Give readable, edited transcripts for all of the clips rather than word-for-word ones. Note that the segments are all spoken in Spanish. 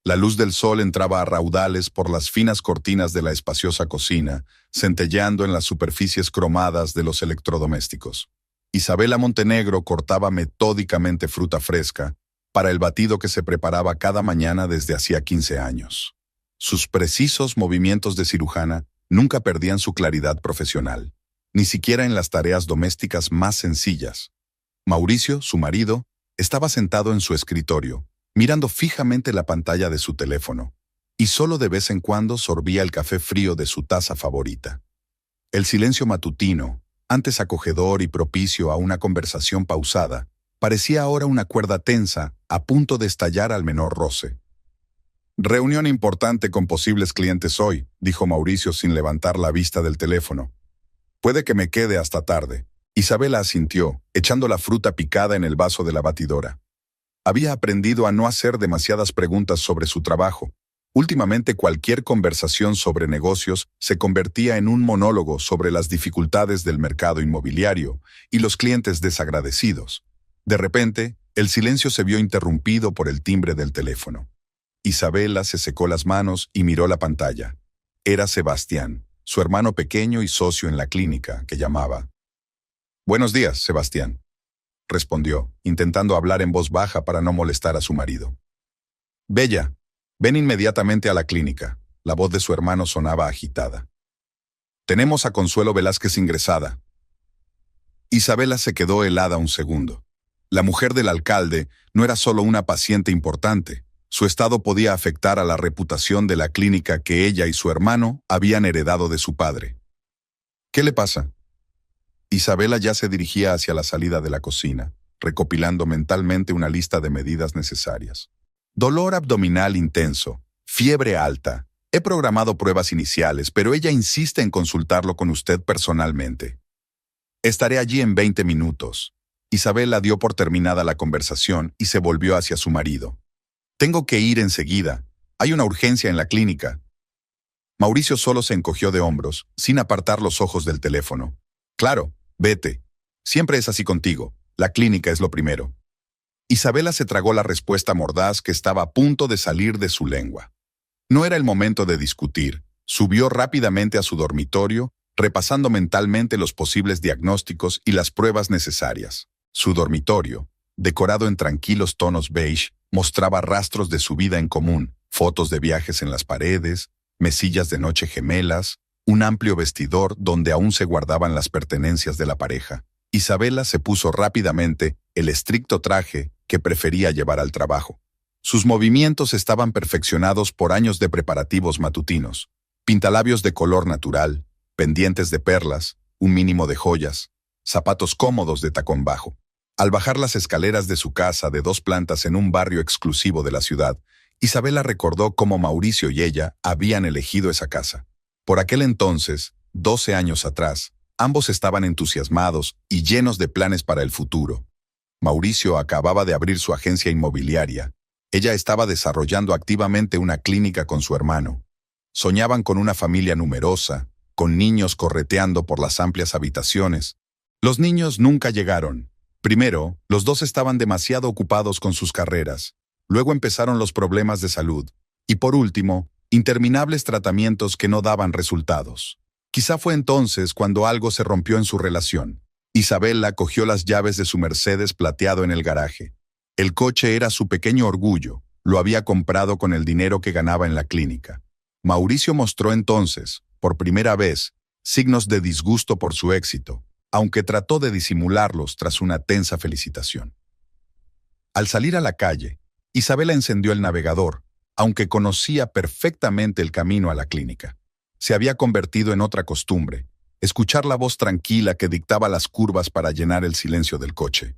La luz del sol entraba a raudales por las finas cortinas de la espaciosa cocina, centelleando en las superficies cromadas de los electrodomésticos. Isabela Montenegro cortaba metódicamente fruta fresca para el batido que se preparaba cada mañana desde hacía 15 años. Sus precisos movimientos de cirujana nunca perdían su claridad profesional, ni siquiera en las tareas domésticas más sencillas. Mauricio, su marido, estaba sentado en su escritorio, mirando fijamente la pantalla de su teléfono, y solo de vez en cuando sorbía el café frío de su taza favorita. El silencio matutino, antes acogedor y propicio a una conversación pausada, parecía ahora una cuerda tensa, a punto de estallar al menor roce. «Reunión importante con posibles clientes hoy», dijo Mauricio sin levantar la vista del teléfono. «Puede que me quede hasta tarde». Isabela asintió, echando la fruta picada en el vaso de la batidora. Había aprendido a no hacer demasiadas preguntas sobre su trabajo. Últimamente cualquier conversación sobre negocios se convertía en un monólogo sobre las dificultades del mercado inmobiliario y los clientes desagradecidos. De repente, el silencio se vio interrumpido por el timbre del teléfono. Isabela se secó las manos y miró la pantalla. Era Sebastián, su hermano pequeño y socio en la clínica, que llamaba. «Buenos días, Sebastián», respondió, intentando hablar en voz baja para no molestar a su marido. «Bella, ven inmediatamente a la clínica». La voz de su hermano sonaba agitada. «Tenemos a Consuelo Velázquez ingresada». Isabela se quedó helada un segundo. La mujer del alcalde no era solo una paciente importante. Su estado podía afectar a la reputación de la clínica que ella y su hermano habían heredado de su padre. «¿Qué le pasa?». Isabela ya se dirigía hacia la salida de la cocina, recopilando mentalmente una lista de medidas necesarias. «Dolor abdominal intenso, fiebre alta. He programado pruebas iniciales, pero ella insiste en consultarlo con usted personalmente. Estaré allí en 20 minutos». Isabela dio por terminada la conversación y se volvió hacia su marido. «Tengo que ir enseguida. Hay una urgencia en la clínica». Mauricio solo se encogió de hombros, sin apartar los ojos del teléfono. «Claro, vete. Siempre es así contigo. La clínica es lo primero». Isabela se tragó la respuesta mordaz que estaba a punto de salir de su lengua. No era el momento de discutir. Subió rápidamente a su dormitorio, repasando mentalmente los posibles diagnósticos y las pruebas necesarias. Su dormitorio, decorado en tranquilos tonos beige, mostraba rastros de su vida en común, fotos de viajes en las paredes, mesillas de noche gemelas, un amplio vestidor donde aún se guardaban las pertenencias de la pareja. Isabela se puso rápidamente el estricto traje que prefería llevar al trabajo. Sus movimientos estaban perfeccionados por años de preparativos matutinos. Pintalabios de color natural, pendientes de perlas, un mínimo de joyas, zapatos cómodos de tacón bajo. Al bajar las escaleras de su casa de 2 plantas en un barrio exclusivo de la ciudad, Isabela recordó cómo Mauricio y ella habían elegido esa casa. Por aquel entonces, 12 años atrás, ambos estaban entusiasmados y llenos de planes para el futuro. Mauricio acababa de abrir su agencia inmobiliaria. Ella estaba desarrollando activamente una clínica con su hermano. Soñaban con una familia numerosa, con niños correteando por las amplias habitaciones. Los niños nunca llegaron. Primero, los dos estaban demasiado ocupados con sus carreras. Luego empezaron los problemas de salud. Y por último, interminables tratamientos que no daban resultados. Quizá fue entonces cuando algo se rompió en su relación. Isabela cogió las llaves de su Mercedes plateado en el garaje. El coche era su pequeño orgullo. Lo había comprado con el dinero que ganaba en la clínica. Mauricio mostró entonces, por primera vez, signos de disgusto por su éxito, aunque trató de disimularlos tras una tensa felicitación. Al salir a la calle, Isabela encendió el navegador, aunque conocía perfectamente el camino a la clínica. Se había convertido en otra costumbre, escuchar la voz tranquila que dictaba las curvas para llenar el silencio del coche.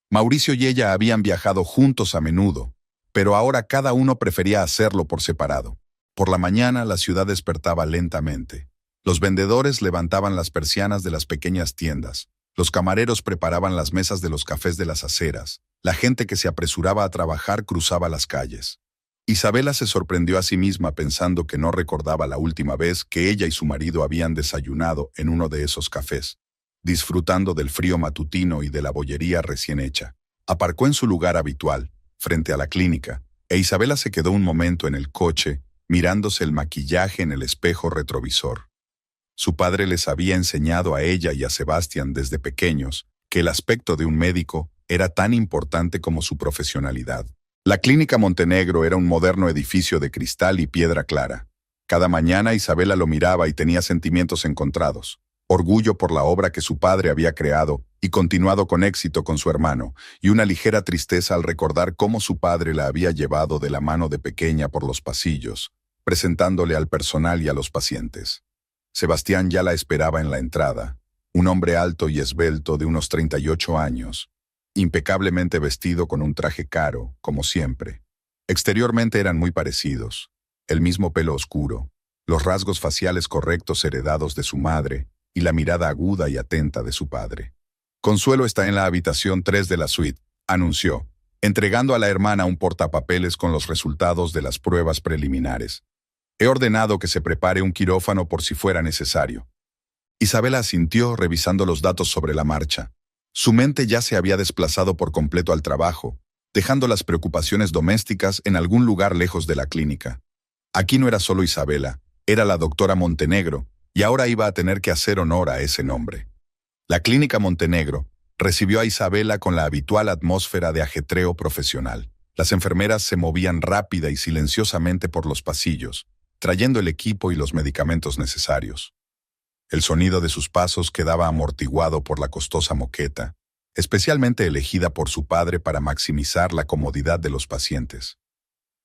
Mauricio y ella habían viajado juntos a menudo, pero ahora cada uno prefería hacerlo por separado. Por la mañana la ciudad despertaba lentamente. Los vendedores levantaban las persianas de las pequeñas tiendas. Los camareros preparaban las mesas de los cafés de las aceras. La gente que se apresuraba a trabajar cruzaba las calles. Isabela se sorprendió a sí misma pensando que no recordaba la última vez que ella y su marido habían desayunado en uno de esos cafés, disfrutando del frío matutino y de la bollería recién hecha. Aparcó en su lugar habitual, frente a la clínica, e Isabela se quedó un momento en el coche, mirándose el maquillaje en el espejo retrovisor. Su padre les había enseñado a ella y a Sebastián desde pequeños que el aspecto de un médico era tan importante como su profesionalidad. La Clínica Montenegro era un moderno edificio de cristal y piedra clara. Cada mañana Isabela lo miraba y tenía sentimientos encontrados. Orgullo por la obra que su padre había creado y continuado con éxito con su hermano, y una ligera tristeza al recordar cómo su padre la había llevado de la mano de pequeña por los pasillos, presentándole al personal y a los pacientes. Sebastián ya la esperaba en la entrada, un hombre alto y esbelto de unos 38 años, impecablemente vestido con un traje caro, como siempre. Exteriormente eran muy parecidos, el mismo pelo oscuro, los rasgos faciales correctos heredados de su madre y la mirada aguda y atenta de su padre. Consuelo está en la habitación 3 de la suite, anunció, entregando a la hermana un portapapeles con los resultados de las pruebas preliminares. He ordenado que se prepare un quirófano por si fuera necesario. Isabela asintió revisando los datos sobre la marcha. Su mente ya se había desplazado por completo al trabajo, dejando las preocupaciones domésticas en algún lugar lejos de la clínica. Aquí no era solo Isabela, era la doctora Montenegro, y ahora iba a tener que hacer honor a ese nombre. La Clínica Montenegro recibió a Isabela con la habitual atmósfera de ajetreo profesional. Las enfermeras se movían rápida y silenciosamente por los pasillos, trayendo el equipo y los medicamentos necesarios. El sonido de sus pasos quedaba amortiguado por la costosa moqueta, especialmente elegida por su padre para maximizar la comodidad de los pacientes.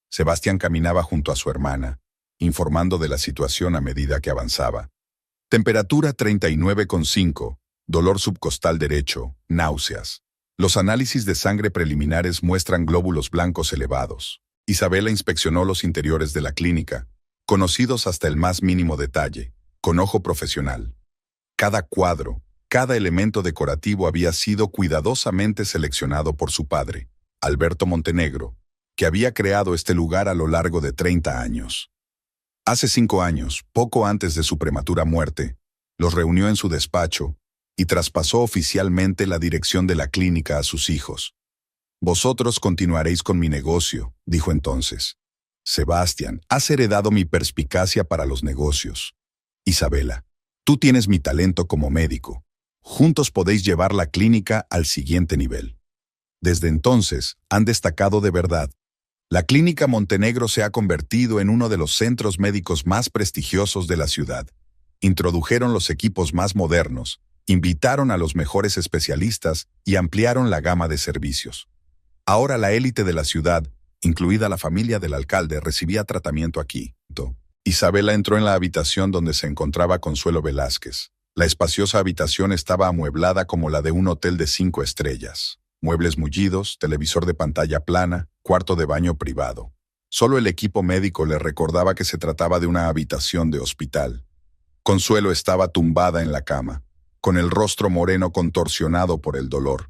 Sebastián caminaba junto a su hermana, informando de la situación a medida que avanzaba. Temperatura 39,5, dolor subcostal derecho, náuseas. Los análisis de sangre preliminares muestran glóbulos blancos elevados. Isabela inspeccionó los interiores de la clínica, conocidos hasta el más mínimo detalle, con ojo profesional. Cada cuadro, cada elemento decorativo había sido cuidadosamente seleccionado por su padre, Alberto Montenegro, que había creado este lugar a lo largo de 30 años. Hace 5 años, poco antes de su prematura muerte, los reunió en su despacho y traspasó oficialmente la dirección de la clínica a sus hijos. Vosotros continuaréis con mi negocio, dijo entonces. Sebastián, has heredado mi perspicacia para los negocios. Isabela, tú tienes mi talento como médico. Juntos podéis llevar la clínica al siguiente nivel. Desde entonces, han destacado de verdad. La Clínica Montenegro se ha convertido en uno de los centros médicos más prestigiosos de la ciudad. Introdujeron los equipos más modernos, invitaron a los mejores especialistas y ampliaron la gama de servicios. Ahora la élite de la ciudad, incluida la familia del alcalde, recibía tratamiento aquí. Isabela entró en la habitación donde se encontraba Consuelo Velázquez. La espaciosa habitación estaba amueblada como la de un hotel de 5 estrellas. Muebles mullidos, televisor de pantalla plana, cuarto de baño privado. Solo el equipo médico le recordaba que se trataba de una habitación de hospital. Consuelo estaba tumbada en la cama, con el rostro moreno contorsionado por el dolor.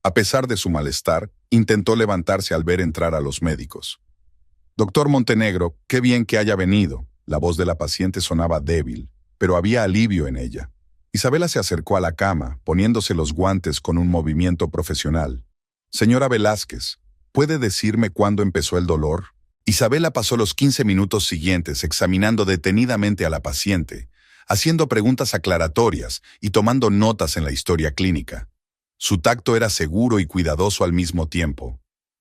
A pesar de su malestar, intentó levantarse al ver entrar a los médicos. Doctor Montenegro, qué bien que haya venido. La voz de la paciente sonaba débil, pero había alivio en ella. Isabela se acercó a la cama, poniéndose los guantes con un movimiento profesional. Señora Velázquez, ¿puede decirme cuándo empezó el dolor? Isabela pasó los 15 minutos siguientes examinando detenidamente a la paciente, haciendo preguntas aclaratorias y tomando notas en la historia clínica. Su tacto era seguro y cuidadoso al mismo tiempo.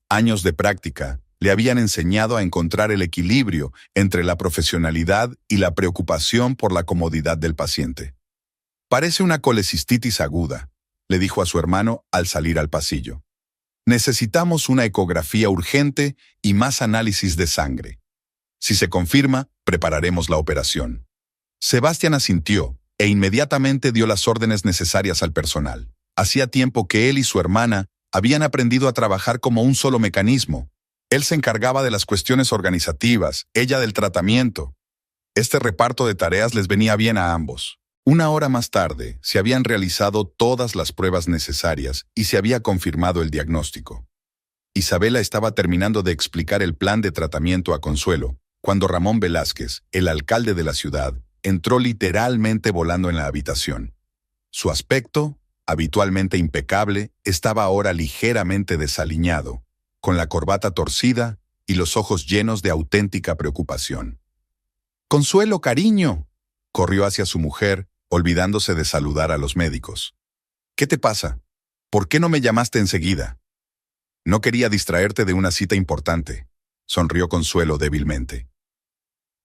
Años de práctica le habían enseñado a encontrar el equilibrio entre la profesionalidad y la preocupación por la comodidad del paciente. Parece una colecistitis aguda, le dijo a su hermano al salir al pasillo. Necesitamos una ecografía urgente y más análisis de sangre. Si se confirma, prepararemos la operación. Sebastián asintió e inmediatamente dio las órdenes necesarias al personal. Hacía tiempo que él y su hermana habían aprendido a trabajar como un solo mecanismo. Él se encargaba de las cuestiones organizativas, ella del tratamiento. Este reparto de tareas les venía bien a ambos. 1 hora más tarde, se habían realizado todas las pruebas necesarias y se había confirmado el diagnóstico. Isabela estaba terminando de explicar el plan de tratamiento a Consuelo, cuando Ramón Velázquez, el alcalde de la ciudad, entró literalmente volando en la habitación. Su aspecto, habitualmente impecable, estaba ahora ligeramente desaliñado, con la corbata torcida y los ojos llenos de auténtica preocupación. «Consuelo, cariño», corrió hacia su mujer, olvidándose de saludar a los médicos. «¿Qué te pasa? ¿Por qué no me llamaste enseguida?» «No quería distraerte de una cita importante», sonrió Consuelo débilmente.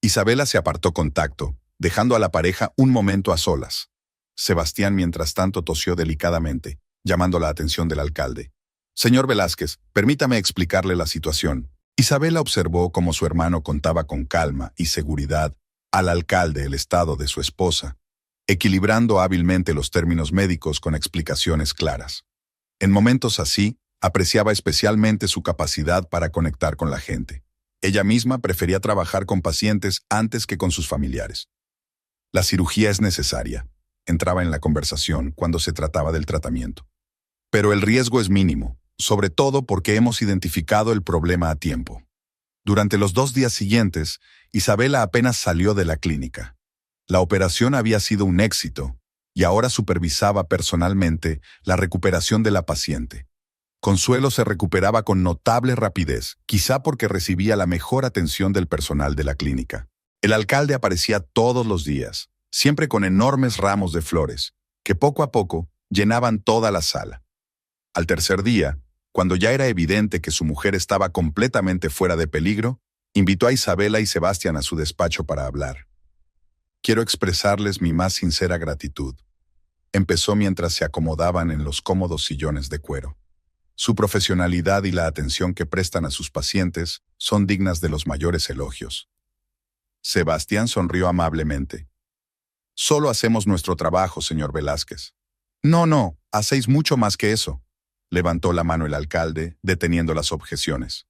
Isabela se apartó con tacto, dejando a la pareja un momento a solas. Sebastián, mientras tanto, tosió delicadamente, llamando la atención del alcalde. «Señor Velázquez, permítame explicarle la situación». Isabela observó cómo su hermano contaba con calma y seguridad al alcalde el estado de su esposa, equilibrando hábilmente los términos médicos con explicaciones claras. En momentos así, apreciaba especialmente su capacidad para conectar con la gente. Ella misma prefería trabajar con pacientes antes que con sus familiares. «La cirugía es necesaria», entraba en la conversación cuando se trataba del tratamiento. «Pero el riesgo es mínimo, sobre todo porque hemos identificado el problema a tiempo». Durante los 2 días siguientes, Isabela apenas salió de la clínica. La operación había sido un éxito y ahora supervisaba personalmente la recuperación de la paciente. Consuelo se recuperaba con notable rapidez, quizá porque recibía la mejor atención del personal de la clínica. El alcalde aparecía todos los días, siempre con enormes ramos de flores, que poco a poco llenaban toda la sala. Al tercer día, cuando ya era evidente que su mujer estaba completamente fuera de peligro, invitó a Isabela y Sebastián a su despacho para hablar. «Quiero expresarles mi más sincera gratitud», empezó mientras se acomodaban en los cómodos sillones de cuero. «Su profesionalidad y la atención que prestan a sus pacientes son dignas de los mayores elogios». Sebastián sonrió amablemente. «Solo hacemos nuestro trabajo, señor Velázquez». No, hacéis mucho más que eso», levantó la mano el alcalde, deteniendo las objeciones.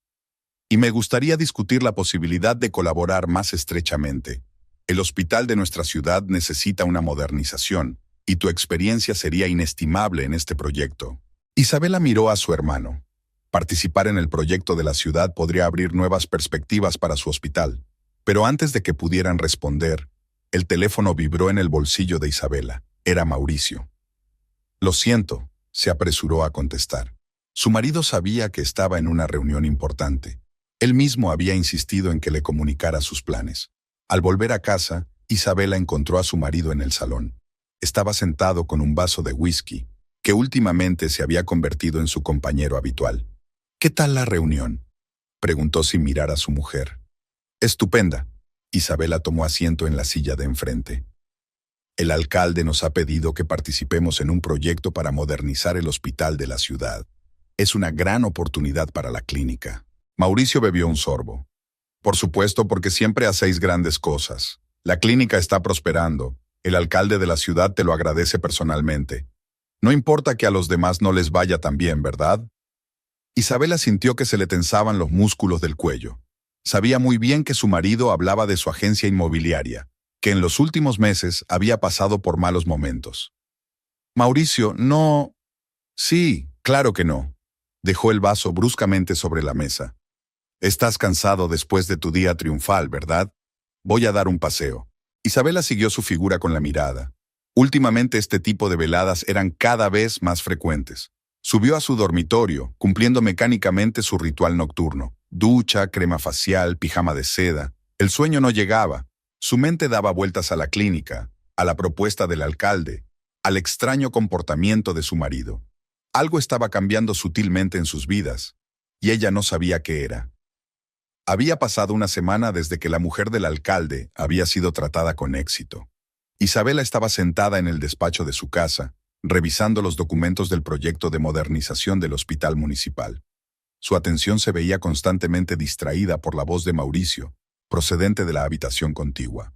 «Y me gustaría discutir la posibilidad de colaborar más estrechamente. El hospital de nuestra ciudad necesita una modernización, y tu experiencia sería inestimable en este proyecto». Isabela miró a su hermano. Participar en el proyecto de la ciudad podría abrir nuevas perspectivas para su hospital. Pero antes de que pudieran responder, el teléfono vibró en el bolsillo de Isabela. Era Mauricio. «Lo siento», se apresuró a contestar. Su marido sabía que estaba en una reunión importante. Él mismo había insistido en que le comunicara sus planes. Al volver a casa, Isabela encontró a su marido en el salón. Estaba sentado con un vaso de whisky, que últimamente se había convertido en su compañero habitual. «¿Qué tal la reunión?», preguntó sin mirar a su mujer. «Estupenda». Isabela tomó asiento en la silla de enfrente. «El alcalde nos ha pedido que participemos en un proyecto para modernizar el hospital de la ciudad. Es una gran oportunidad para la clínica». Mauricio bebió un sorbo. «Por supuesto, porque siempre hacéis grandes cosas. La clínica está prosperando. El alcalde de la ciudad te lo agradece personalmente. No importa que a los demás no les vaya tan bien, ¿verdad?». Isabela sintió que se le tensaban los músculos del cuello. Sabía muy bien que su marido hablaba de su agencia inmobiliaria, que en los últimos meses había pasado por malos momentos. «Mauricio, no...». «Sí, claro que no». Dejó el vaso bruscamente sobre la mesa. «Estás cansado después de tu día triunfal, ¿verdad? Voy a dar un paseo». Isabela siguió su figura con la mirada. Últimamente este tipo de veladas eran cada vez más frecuentes. Subió a su dormitorio, cumpliendo mecánicamente su ritual nocturno. Ducha, crema facial, pijama de seda. El sueño no llegaba. Su mente daba vueltas a la clínica, a la propuesta del alcalde, al extraño comportamiento de su marido. Algo estaba cambiando sutilmente en sus vidas, y ella no sabía qué era. Había pasado una semana desde que la mujer del alcalde había sido tratada con éxito. Isabela estaba sentada en el despacho de su casa, revisando los documentos del proyecto de modernización del hospital municipal. Su atención se veía constantemente distraída por la voz de Mauricio, procedente de la habitación contigua.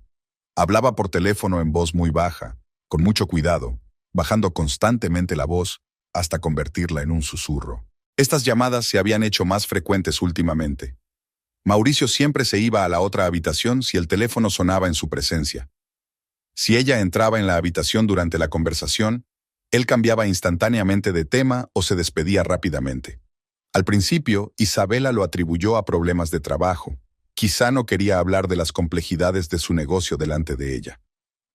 Hablaba por teléfono en voz muy baja, con mucho cuidado, bajando constantemente la voz hasta convertirla en un susurro. Estas llamadas se habían hecho más frecuentes últimamente. Mauricio siempre se iba a la otra habitación si el teléfono sonaba en su presencia. Si ella entraba en la habitación durante la conversación, él cambiaba instantáneamente de tema o se despedía rápidamente. Al principio, Isabela lo atribuyó a problemas de trabajo. Quizá no quería hablar de las complejidades de su negocio delante de ella.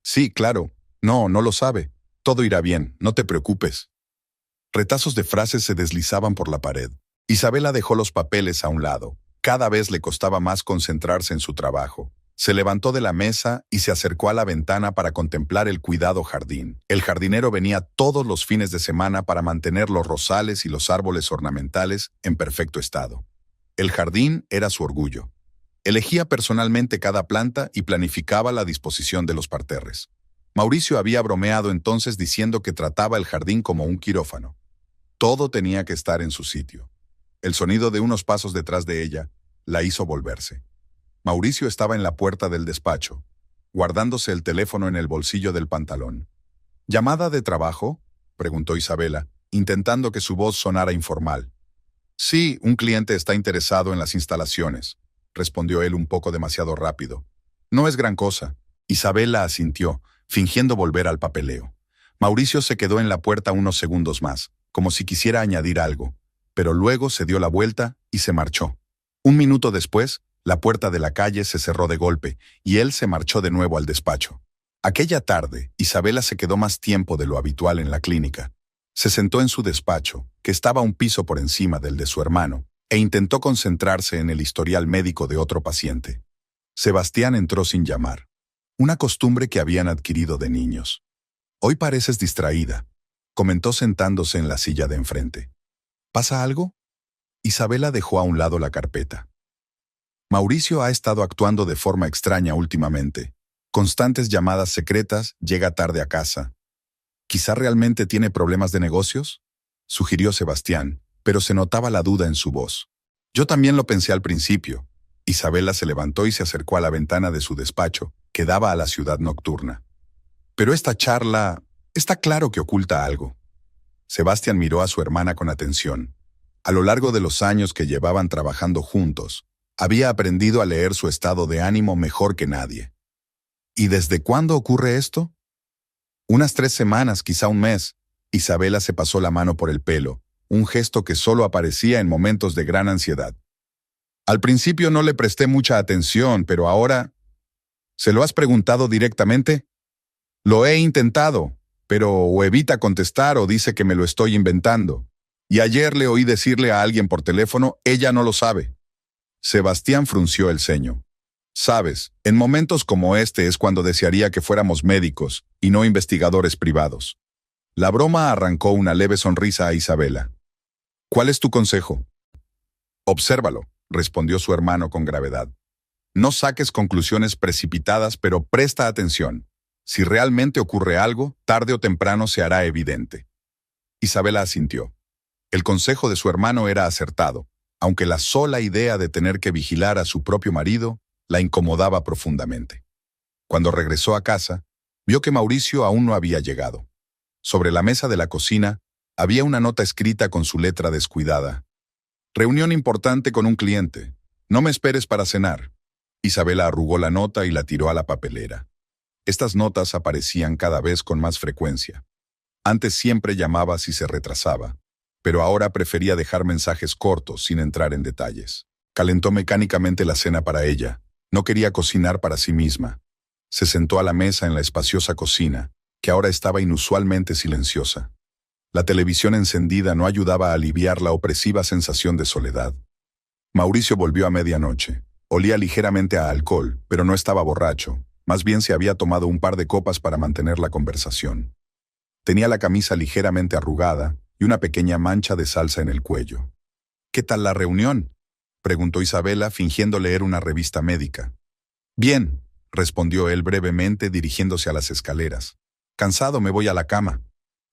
«Sí, claro. No lo sabe. Todo irá bien, no te preocupes». Retazos de frases se deslizaban por la pared. Isabela dejó los papeles a un lado, Cada vez le costaba más concentrarse en su trabajo. Se levantó de la mesa y se acercó a la ventana para contemplar el cuidado jardín. El jardinero venía todos los fines de semana para mantener los rosales y los árboles ornamentales en perfecto estado. El jardín era su orgullo. Elegía personalmente cada planta y planificaba la disposición de los parterres. Mauricio había bromeado entonces diciendo que trataba el jardín como un quirófano. Todo tenía que estar en su sitio. El sonido de unos pasos detrás de ella la hizo volverse. Mauricio estaba en la puerta del despacho, guardándose el teléfono en el bolsillo del pantalón. ¿Llamada de trabajo?, preguntó Isabela, intentando que su voz sonara informal. Sí, un cliente está interesado en las instalaciones, respondió él un poco demasiado rápido. No es gran cosa. Isabela asintió, fingiendo volver al papeleo. Mauricio se quedó en la puerta unos segundos más, como si quisiera añadir algo, pero luego se dio la vuelta y se marchó. Un minuto después, la puerta de la calle se cerró de golpe y él se marchó de nuevo al despacho. Aquella tarde, Isabela se quedó más tiempo de lo habitual en la clínica. Se sentó en su despacho, que estaba un piso por encima del de su hermano, e intentó concentrarse en el historial médico de otro paciente. Sebastián entró sin llamar, una costumbre que habían adquirido de niños. «Hoy pareces distraída», comentó sentándose en la silla de enfrente. ¿Pasa algo? Isabela dejó a un lado la carpeta. Mauricio ha estado actuando de forma extraña últimamente. Constantes llamadas secretas, llega tarde a casa. ¿Quizá realmente tiene problemas de negocios?, sugirió Sebastián, pero se notaba la duda en su voz. Yo también lo pensé al principio. Isabela se levantó y se acercó a la ventana de su despacho, que daba a la ciudad nocturna. Pero esta charla, está claro que oculta algo. Sebastián miró a su hermana con atención. A lo largo de los años que llevaban trabajando juntos, había aprendido a leer su estado de ánimo mejor que nadie. ¿Y desde cuándo ocurre esto? Unas 3 semanas, quizá un mes. Isabela se pasó la mano por el pelo, un gesto que solo aparecía en momentos de gran ansiedad. Al principio no le presté mucha atención, pero ahora... ¿Se lo has preguntado directamente? Lo he intentado, pero o evita contestar o dice que me lo estoy inventando. Y ayer le oí decirle a alguien por teléfono, ella no lo sabe. Sebastián frunció el ceño. Sabes, en momentos como este es cuando desearía que fuéramos médicos y no investigadores privados. La broma arrancó una leve sonrisa a Isabela. ¿Cuál es tu consejo? Obsérvalo, respondió su hermano con gravedad. No saques conclusiones precipitadas, pero presta atención. Si realmente ocurre algo, tarde o temprano se hará evidente. Isabela asintió. El consejo de su hermano era acertado, aunque la sola idea de tener que vigilar a su propio marido la incomodaba profundamente. Cuando regresó a casa, vio que Mauricio aún no había llegado. Sobre la mesa de la cocina había una nota escrita con su letra descuidada. Reunión importante con un cliente. No me esperes para cenar. Isabela arrugó la nota y la tiró a la papelera. Estas notas aparecían cada vez con más frecuencia. Antes siempre llamaba si se retrasaba, pero ahora prefería dejar mensajes cortos sin entrar en detalles. Calentó mecánicamente la cena para ella. No quería cocinar para sí misma. Se sentó a la mesa en la espaciosa cocina, que ahora estaba inusualmente silenciosa. La televisión encendida no ayudaba a aliviar la opresiva sensación de soledad. Mauricio volvió a medianoche. Olía ligeramente a alcohol, pero no estaba borracho. Más bien se había tomado un par de copas para mantener la conversación. Tenía la camisa ligeramente arrugada y una pequeña mancha de salsa en el cuello. ¿Qué tal la reunión?, preguntó Isabela, fingiendo leer una revista médica. Bien, respondió él brevemente, dirigiéndose a las escaleras. Cansado, me voy a la cama.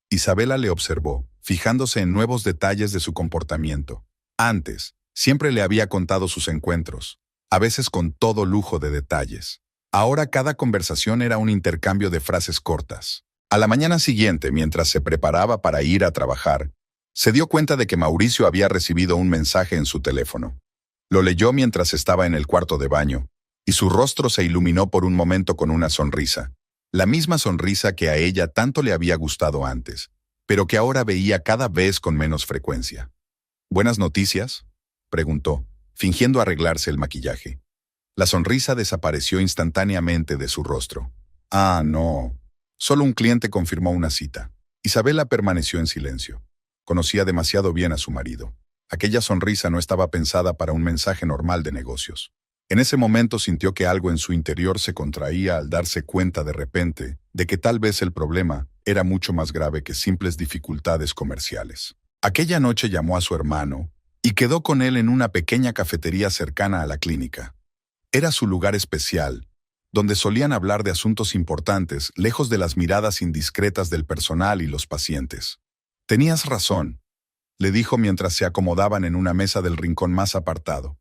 Isabela le observó, fijándose en nuevos detalles de su comportamiento. Antes, siempre le había contado sus encuentros, a veces con todo lujo de detalles. Ahora cada conversación era un intercambio de frases cortas. A la mañana siguiente, mientras se preparaba para ir a trabajar, se dio cuenta de que Mauricio había recibido un mensaje en su teléfono. Lo leyó mientras estaba en el cuarto de baño, y su rostro se iluminó por un momento con una sonrisa. La misma sonrisa que a ella tanto le había gustado antes, pero que ahora veía cada vez con menos frecuencia. ¿Buenas noticias?, preguntó, fingiendo arreglarse el maquillaje. La sonrisa desapareció instantáneamente de su rostro. Ah, no. Solo un cliente confirmó una cita. Isabela permaneció en silencio. Conocía demasiado bien a su marido. Aquella sonrisa no estaba pensada para un mensaje normal de negocios. En ese momento sintió que algo en su interior se contraía al darse cuenta de repente de que tal vez el problema era mucho más grave que simples dificultades comerciales. Aquella noche llamó a su hermano y quedó con él en una pequeña cafetería cercana a la clínica. Era su lugar especial, donde solían hablar de asuntos importantes, lejos de las miradas indiscretas del personal y los pacientes. «Tenías razón», le dijo mientras se acomodaban en una mesa del rincón más apartado.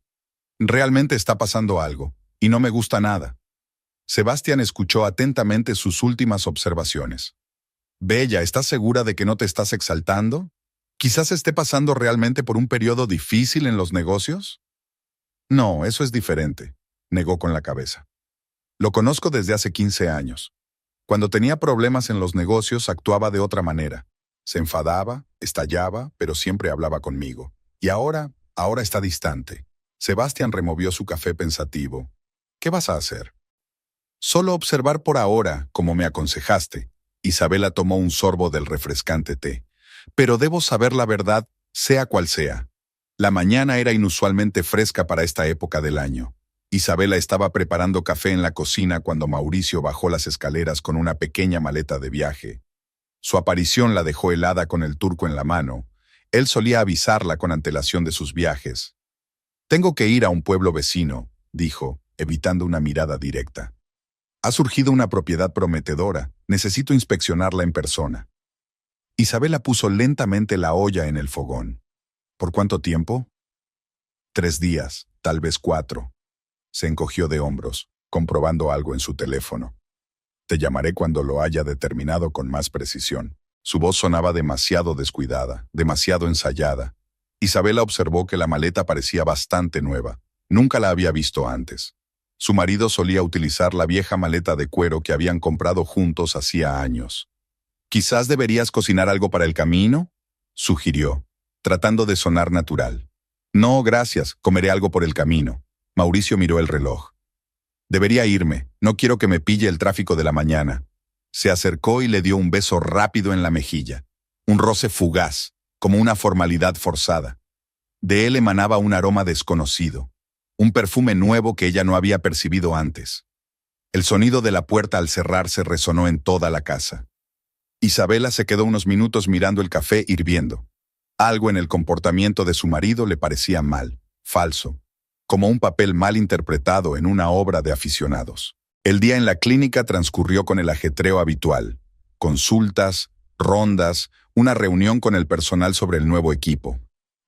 «Realmente está pasando algo, y no me gusta nada». Sebastián escuchó atentamente sus últimas observaciones. «Bella, ¿estás segura de que no te estás exaltando? ¿Quizás esté pasando realmente por un periodo difícil en los negocios?» «No, eso es diferente», negó con la cabeza. «Lo conozco desde hace 15 años. Cuando tenía problemas en los negocios actuaba de otra manera. Se enfadaba, estallaba, pero siempre hablaba conmigo. Y ahora está distante». Sebastián removió su café pensativo. «¿Qué vas a hacer?» «Solo observar por ahora, como me aconsejaste». Isabela tomó un sorbo del refrescante té. «Pero debo saber la verdad, sea cual sea». La mañana era inusualmente fresca para esta época del año. Isabela estaba preparando café en la cocina cuando Mauricio bajó las escaleras con una pequeña maleta de viaje. Su aparición la dejó helada con el turco en la mano. Él solía avisarla con antelación de sus viajes. «Tengo que ir a un pueblo vecino», dijo, evitando una mirada directa. «Ha surgido una propiedad prometedora. Necesito inspeccionarla en persona». Isabela puso lentamente la olla en el fogón. «¿Por cuánto tiempo?» «3 días, tal vez 4». Se encogió de hombros, comprobando algo en su teléfono. «Te llamaré cuando lo haya determinado con más precisión». Su voz sonaba demasiado descuidada, demasiado ensayada. Isabela observó que la maleta parecía bastante nueva. Nunca la había visto antes. Su marido solía utilizar la vieja maleta de cuero que habían comprado juntos hacía años. «¿Quizás deberías cocinar algo para el camino?», sugirió, tratando de sonar natural. «No, gracias, comeré algo por el camino». Mauricio miró el reloj. «Debería irme, no quiero que me pille el tráfico de la mañana». Se acercó y le dio un beso rápido en la mejilla. Un roce fugaz, como una formalidad forzada. De él emanaba un aroma desconocido, un perfume nuevo que ella no había percibido antes. El sonido de la puerta al cerrarse resonó en toda la casa. Isabela se quedó unos minutos mirando el café hirviendo. Algo en el comportamiento de su marido le parecía mal, falso, como un papel mal interpretado en una obra de aficionados. El día en la clínica transcurrió con el ajetreo habitual. Consultas, rondas, una reunión con el personal sobre el nuevo equipo.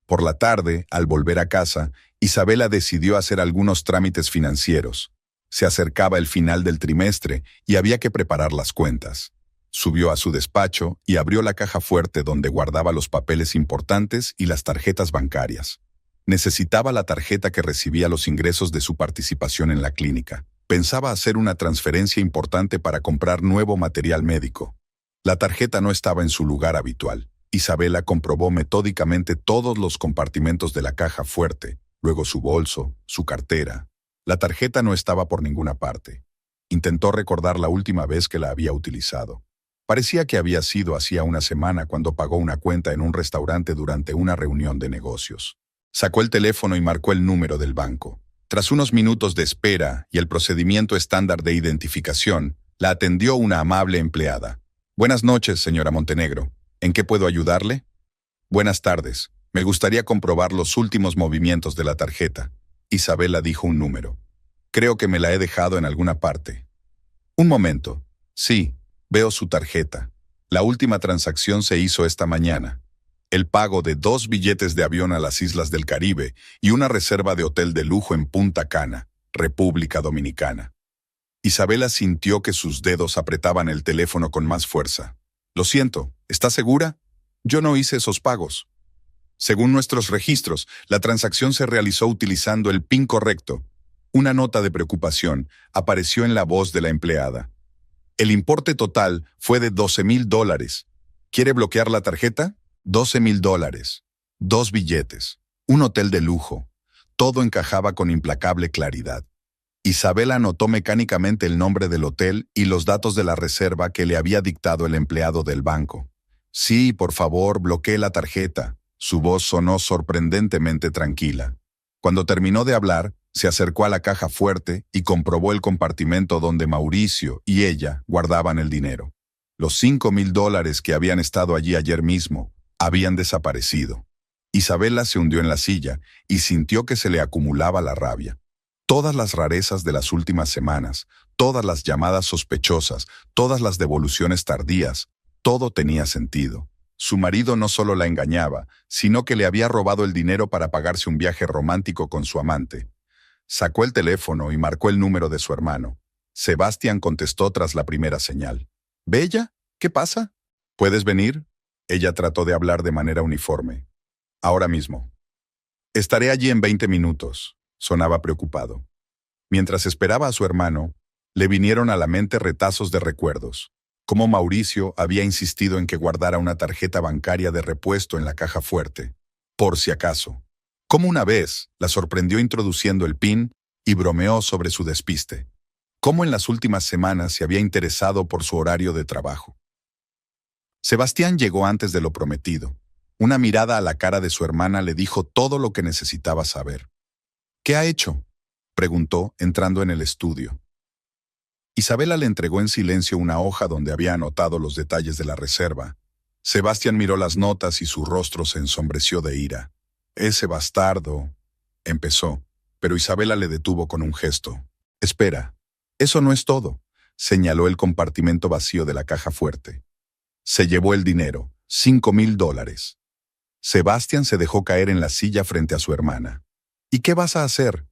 Por la tarde, al volver a casa, Isabela decidió hacer algunos trámites financieros. Se acercaba el final del trimestre y había que preparar las cuentas. Subió a su despacho y abrió la caja fuerte donde guardaba los papeles importantes y las tarjetas bancarias. Necesitaba la tarjeta que recibía los ingresos de su participación en la clínica. Pensaba hacer una transferencia importante para comprar nuevo material médico. La tarjeta no estaba en su lugar habitual. Isabela comprobó metódicamente todos los compartimentos de la caja fuerte, luego su bolso, su cartera. La tarjeta no estaba por ninguna parte. Intentó recordar la última vez que la había utilizado. Parecía que había sido hacía una semana cuando pagó una cuenta en un restaurante durante una reunión de negocios. Sacó el teléfono y marcó el número del banco. Tras unos minutos de espera y el procedimiento estándar de identificación, la atendió una amable empleada. «Buenas noches, señora Montenegro. ¿En qué puedo ayudarle?» «Buenas tardes. Me gustaría comprobar los últimos movimientos de la tarjeta». Isabela dijo un número. «Creo que me la he dejado en alguna parte». «Un momento. Sí, veo su tarjeta. La última transacción se hizo esta mañana. El pago de 2 billetes de avión a las Islas del Caribe y una reserva de hotel de lujo en Punta Cana, República Dominicana». Isabela sintió que sus dedos apretaban el teléfono con más fuerza. «Lo siento, ¿está segura? Yo no hice esos pagos». «Según nuestros registros, la transacción se realizó utilizando el PIN correcto». Una nota de preocupación apareció en la voz de la empleada. «El importe total fue de $12,000. ¿Quiere bloquear la tarjeta?» $12,000. 2 billetes. Un hotel de lujo. Todo encajaba con implacable claridad. Isabela anotó mecánicamente el nombre del hotel y los datos de la reserva que le había dictado el empleado del banco. «Sí, por favor, bloquee la tarjeta», Su voz sonó sorprendentemente tranquila. Cuando terminó de hablar, se acercó a la caja fuerte y comprobó el compartimento donde Mauricio y ella guardaban el dinero. Los $5,000 que habían estado allí ayer mismo habían desaparecido. Isabela se hundió en la silla y sintió que se le acumulaba la rabia. Todas las rarezas de las últimas semanas, todas las llamadas sospechosas, todas las devoluciones tardías, todo tenía sentido. Su marido no solo la engañaba, sino que le había robado el dinero para pagarse un viaje romántico con su amante. Sacó el teléfono y marcó el número de su hermano. Sebastián contestó tras la primera señal. «¿Bella? ¿Qué pasa? ¿Puedes venir?» Ella trató de hablar de manera uniforme. «Ahora mismo». «Estaré allí en 20 minutos», sonaba preocupado. Mientras esperaba a su hermano, le vinieron a la mente retazos de recuerdos. Cómo Mauricio había insistido en que guardara una tarjeta bancaria de repuesto en la caja fuerte, por si acaso. Cómo una vez la sorprendió introduciendo el PIN y bromeó sobre su despiste. Cómo en las últimas semanas se había interesado por su horario de trabajo. Sebastián llegó antes de lo prometido. Una mirada a la cara de su hermana le dijo todo lo que necesitaba saber. «¿Qué ha hecho?», preguntó, entrando en el estudio. Isabela le entregó en silencio una hoja donde había anotado los detalles de la reserva. Sebastián miró las notas y su rostro se ensombreció de ira. «Ese bastardo», empezó, pero Isabela le detuvo con un gesto. «Espera, eso no es todo», señaló el compartimento vacío de la caja fuerte. Se llevó el dinero, $5,000. Sebastián se dejó caer en la silla frente a su hermana. «¿Y qué vas a hacer?».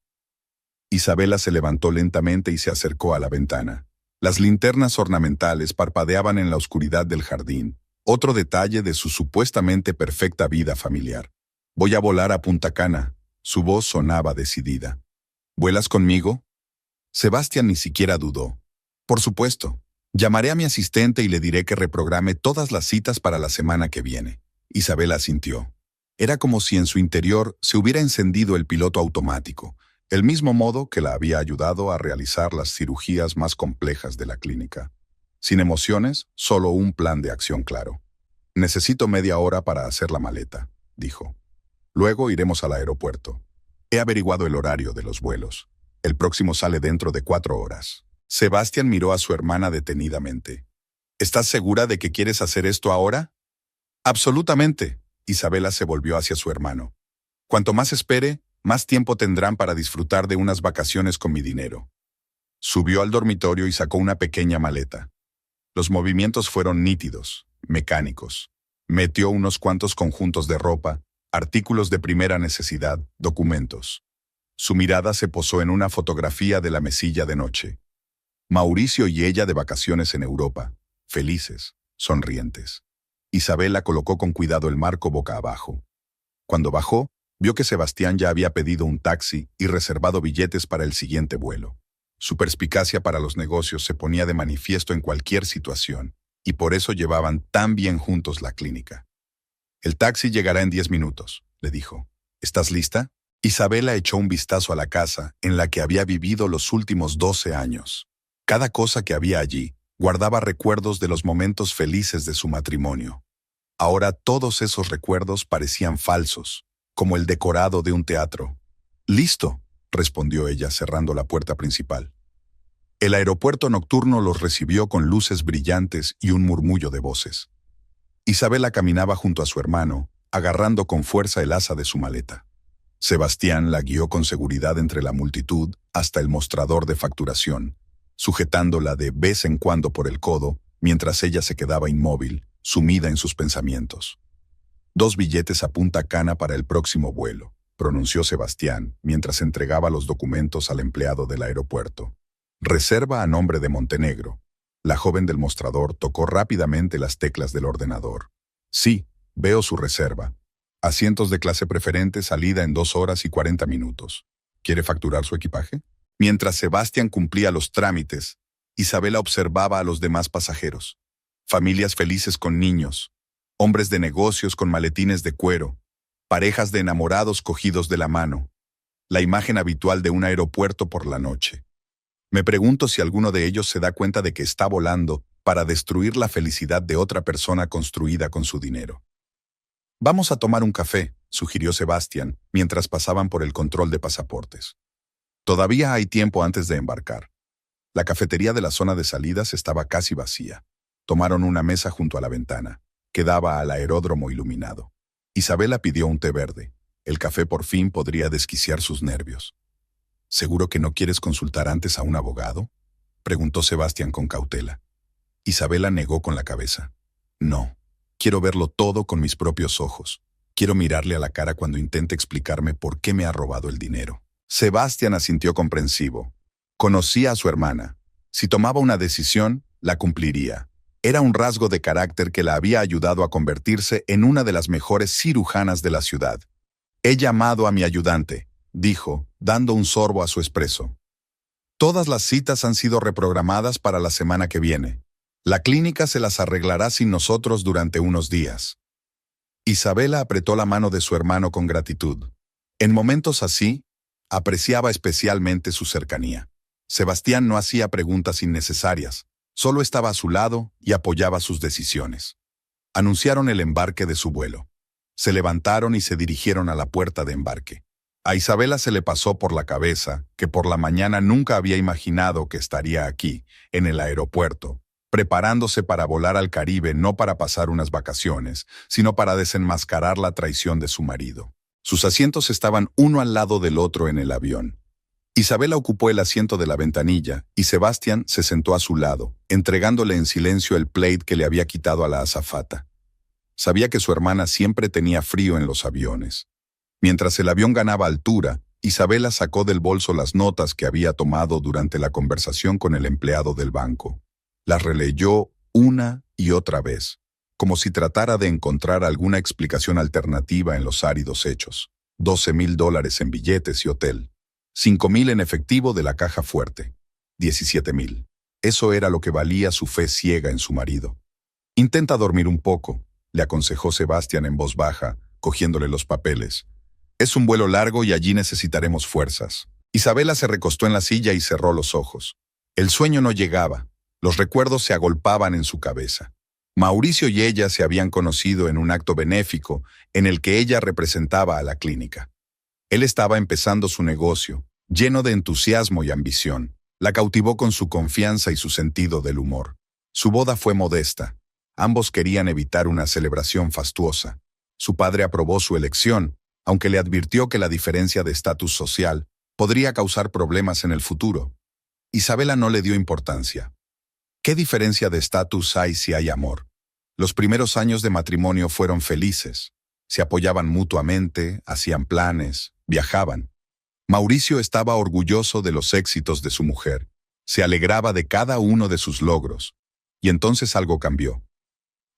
Isabela se levantó lentamente y se acercó a la ventana. Las linternas ornamentales parpadeaban en la oscuridad del jardín, otro detalle de su supuestamente perfecta vida familiar. «Voy a volar a Punta Cana», su voz sonaba decidida. «¿Vuelas conmigo?». Sebastián ni siquiera dudó. «Por supuesto. Llamaré a mi asistente y le diré que reprograme todas las citas para la semana que viene». Isabela asintió. Era como si en su interior se hubiera encendido el piloto automático, el mismo modo que la había ayudado a realizar las cirugías más complejas de la clínica. Sin emociones, solo un plan de acción claro. «Necesito media hora para hacer la maleta», dijo. «Luego iremos al aeropuerto. He averiguado el horario de los vuelos. El próximo sale dentro de 4 horas». Sebastián miró a su hermana detenidamente. «¿Estás segura de que quieres hacer esto ahora?». «Absolutamente». Isabela se volvió hacia su hermano. «Cuanto más espere, más tiempo tendrán para disfrutar de unas vacaciones con mi dinero». Subió al dormitorio y sacó una pequeña maleta. Los movimientos fueron nítidos, mecánicos. Metió unos cuantos conjuntos de ropa, artículos de primera necesidad, documentos. Su mirada se posó en una fotografía de la mesilla de noche. Mauricio y ella de vacaciones en Europa, felices, sonrientes. Isabela colocó con cuidado el marco boca abajo. Cuando bajó, vio que Sebastián ya había pedido un taxi y reservado billetes para el siguiente vuelo. Su perspicacia para los negocios se ponía de manifiesto en cualquier situación, y por eso llevaban tan bien juntos la clínica. «El taxi llegará en 10 minutos», le dijo. «¿Estás lista?». Isabela echó un vistazo a la casa en la que había vivido los últimos 12 años. Cada cosa que había allí guardaba recuerdos de los momentos felices de su matrimonio. Ahora todos esos recuerdos parecían falsos, como el decorado de un teatro. «Listo», respondió ella cerrando la puerta principal. El aeropuerto nocturno los recibió con luces brillantes y un murmullo de voces. Isabela caminaba junto a su hermano, agarrando con fuerza el asa de su maleta. Sebastián la guió con seguridad entre la multitud hasta el mostrador de facturación, sujetándola de vez en cuando por el codo, mientras ella se quedaba inmóvil, sumida en sus pensamientos. «2 billetes a Punta Cana para el próximo vuelo», pronunció Sebastián, mientras entregaba los documentos al empleado del aeropuerto. «Reserva a nombre de Montenegro». La joven del mostrador tocó rápidamente las teclas del ordenador. «Sí, veo su reserva. Asientos de clase preferente, salida en 2 horas y 40 minutos. ¿Quiere facturar su equipaje?». Mientras Sebastián cumplía los trámites, Isabela observaba a los demás pasajeros. Familias felices con niños, hombres de negocios con maletines de cuero, parejas de enamorados cogidos de la mano. La imagen habitual de un aeropuerto por la noche. Me pregunto si alguno de ellos se da cuenta de que está volando para destruir la felicidad de otra persona construida con su dinero. Vamos a tomar un café, sugirió Sebastián, mientras pasaban por el control de pasaportes. Todavía hay tiempo antes de embarcar. La cafetería de la zona de salidas estaba casi vacía. Tomaron una mesa junto a la ventana, que daba al aeródromo iluminado. Isabela pidió un té verde. El café por fin podría desquiciar sus nervios. ¿Seguro que no quieres consultar antes a un abogado?, preguntó Sebastián con cautela. Isabela negó con la cabeza. No, quiero verlo todo con mis propios ojos. Quiero mirarle a la cara cuando intente explicarme por qué me ha robado el dinero. Sebastián asintió comprensivo. Conocía a su hermana. Si tomaba una decisión, la cumpliría. Era un rasgo de carácter que la había ayudado a convertirse en una de las mejores cirujanas de la ciudad. He llamado a mi ayudante, dijo, dando un sorbo a su espresso. Todas las citas han sido reprogramadas para la semana que viene. La clínica se las arreglará sin nosotros durante unos días. Isabela apretó la mano de su hermano con gratitud. En momentos así, apreciaba especialmente su cercanía. Sebastián no hacía preguntas innecesarias, solo estaba a su lado y apoyaba sus decisiones. Anunciaron el embarque de su vuelo. Se levantaron y se dirigieron a la puerta de embarque. A Isabela se le pasó por la cabeza que por la mañana nunca había imaginado que estaría aquí, en el aeropuerto, preparándose para volar al Caribe no para pasar unas vacaciones, sino para desenmascarar la traición de su marido. Sus asientos estaban uno al lado del otro en el avión. Isabela ocupó el asiento de la ventanilla y Sebastián se sentó a su lado, entregándole en silencio el plate que le había quitado a la azafata. Sabía que su hermana siempre tenía frío en los aviones. Mientras el avión ganaba altura, Isabela sacó del bolso las notas que había tomado durante la conversación con el empleado del banco. Las releyó una y otra vez, como si tratara de encontrar alguna explicación alternativa en los áridos hechos. $12,000 en billetes y hotel. 5,000 en efectivo de la caja fuerte. 17,000. Eso era lo que valía su fe ciega en su marido. Intenta dormir un poco, le aconsejó Sebastián en voz baja, cogiéndole los papeles. Es un vuelo largo y allí necesitaremos fuerzas. Isabela se recostó en la silla y cerró los ojos. El sueño no llegaba. Los recuerdos se agolpaban en su cabeza. Mauricio y ella se habían conocido en un acto benéfico en el que ella representaba a la clínica. Él estaba empezando su negocio, lleno de entusiasmo y ambición. La cautivó con su confianza y su sentido del humor. Su boda fue modesta. Ambos querían evitar una celebración fastuosa. Su padre aprobó su elección, aunque le advirtió que la diferencia de estatus social podría causar problemas en el futuro. Isabela no le dio importancia. ¿Qué diferencia de estatus hay si hay amor? Los primeros años de matrimonio fueron felices. Se apoyaban mutuamente, hacían planes, viajaban. Mauricio estaba orgulloso de los éxitos de su mujer. Se alegraba de cada uno de sus logros. Y entonces algo cambió.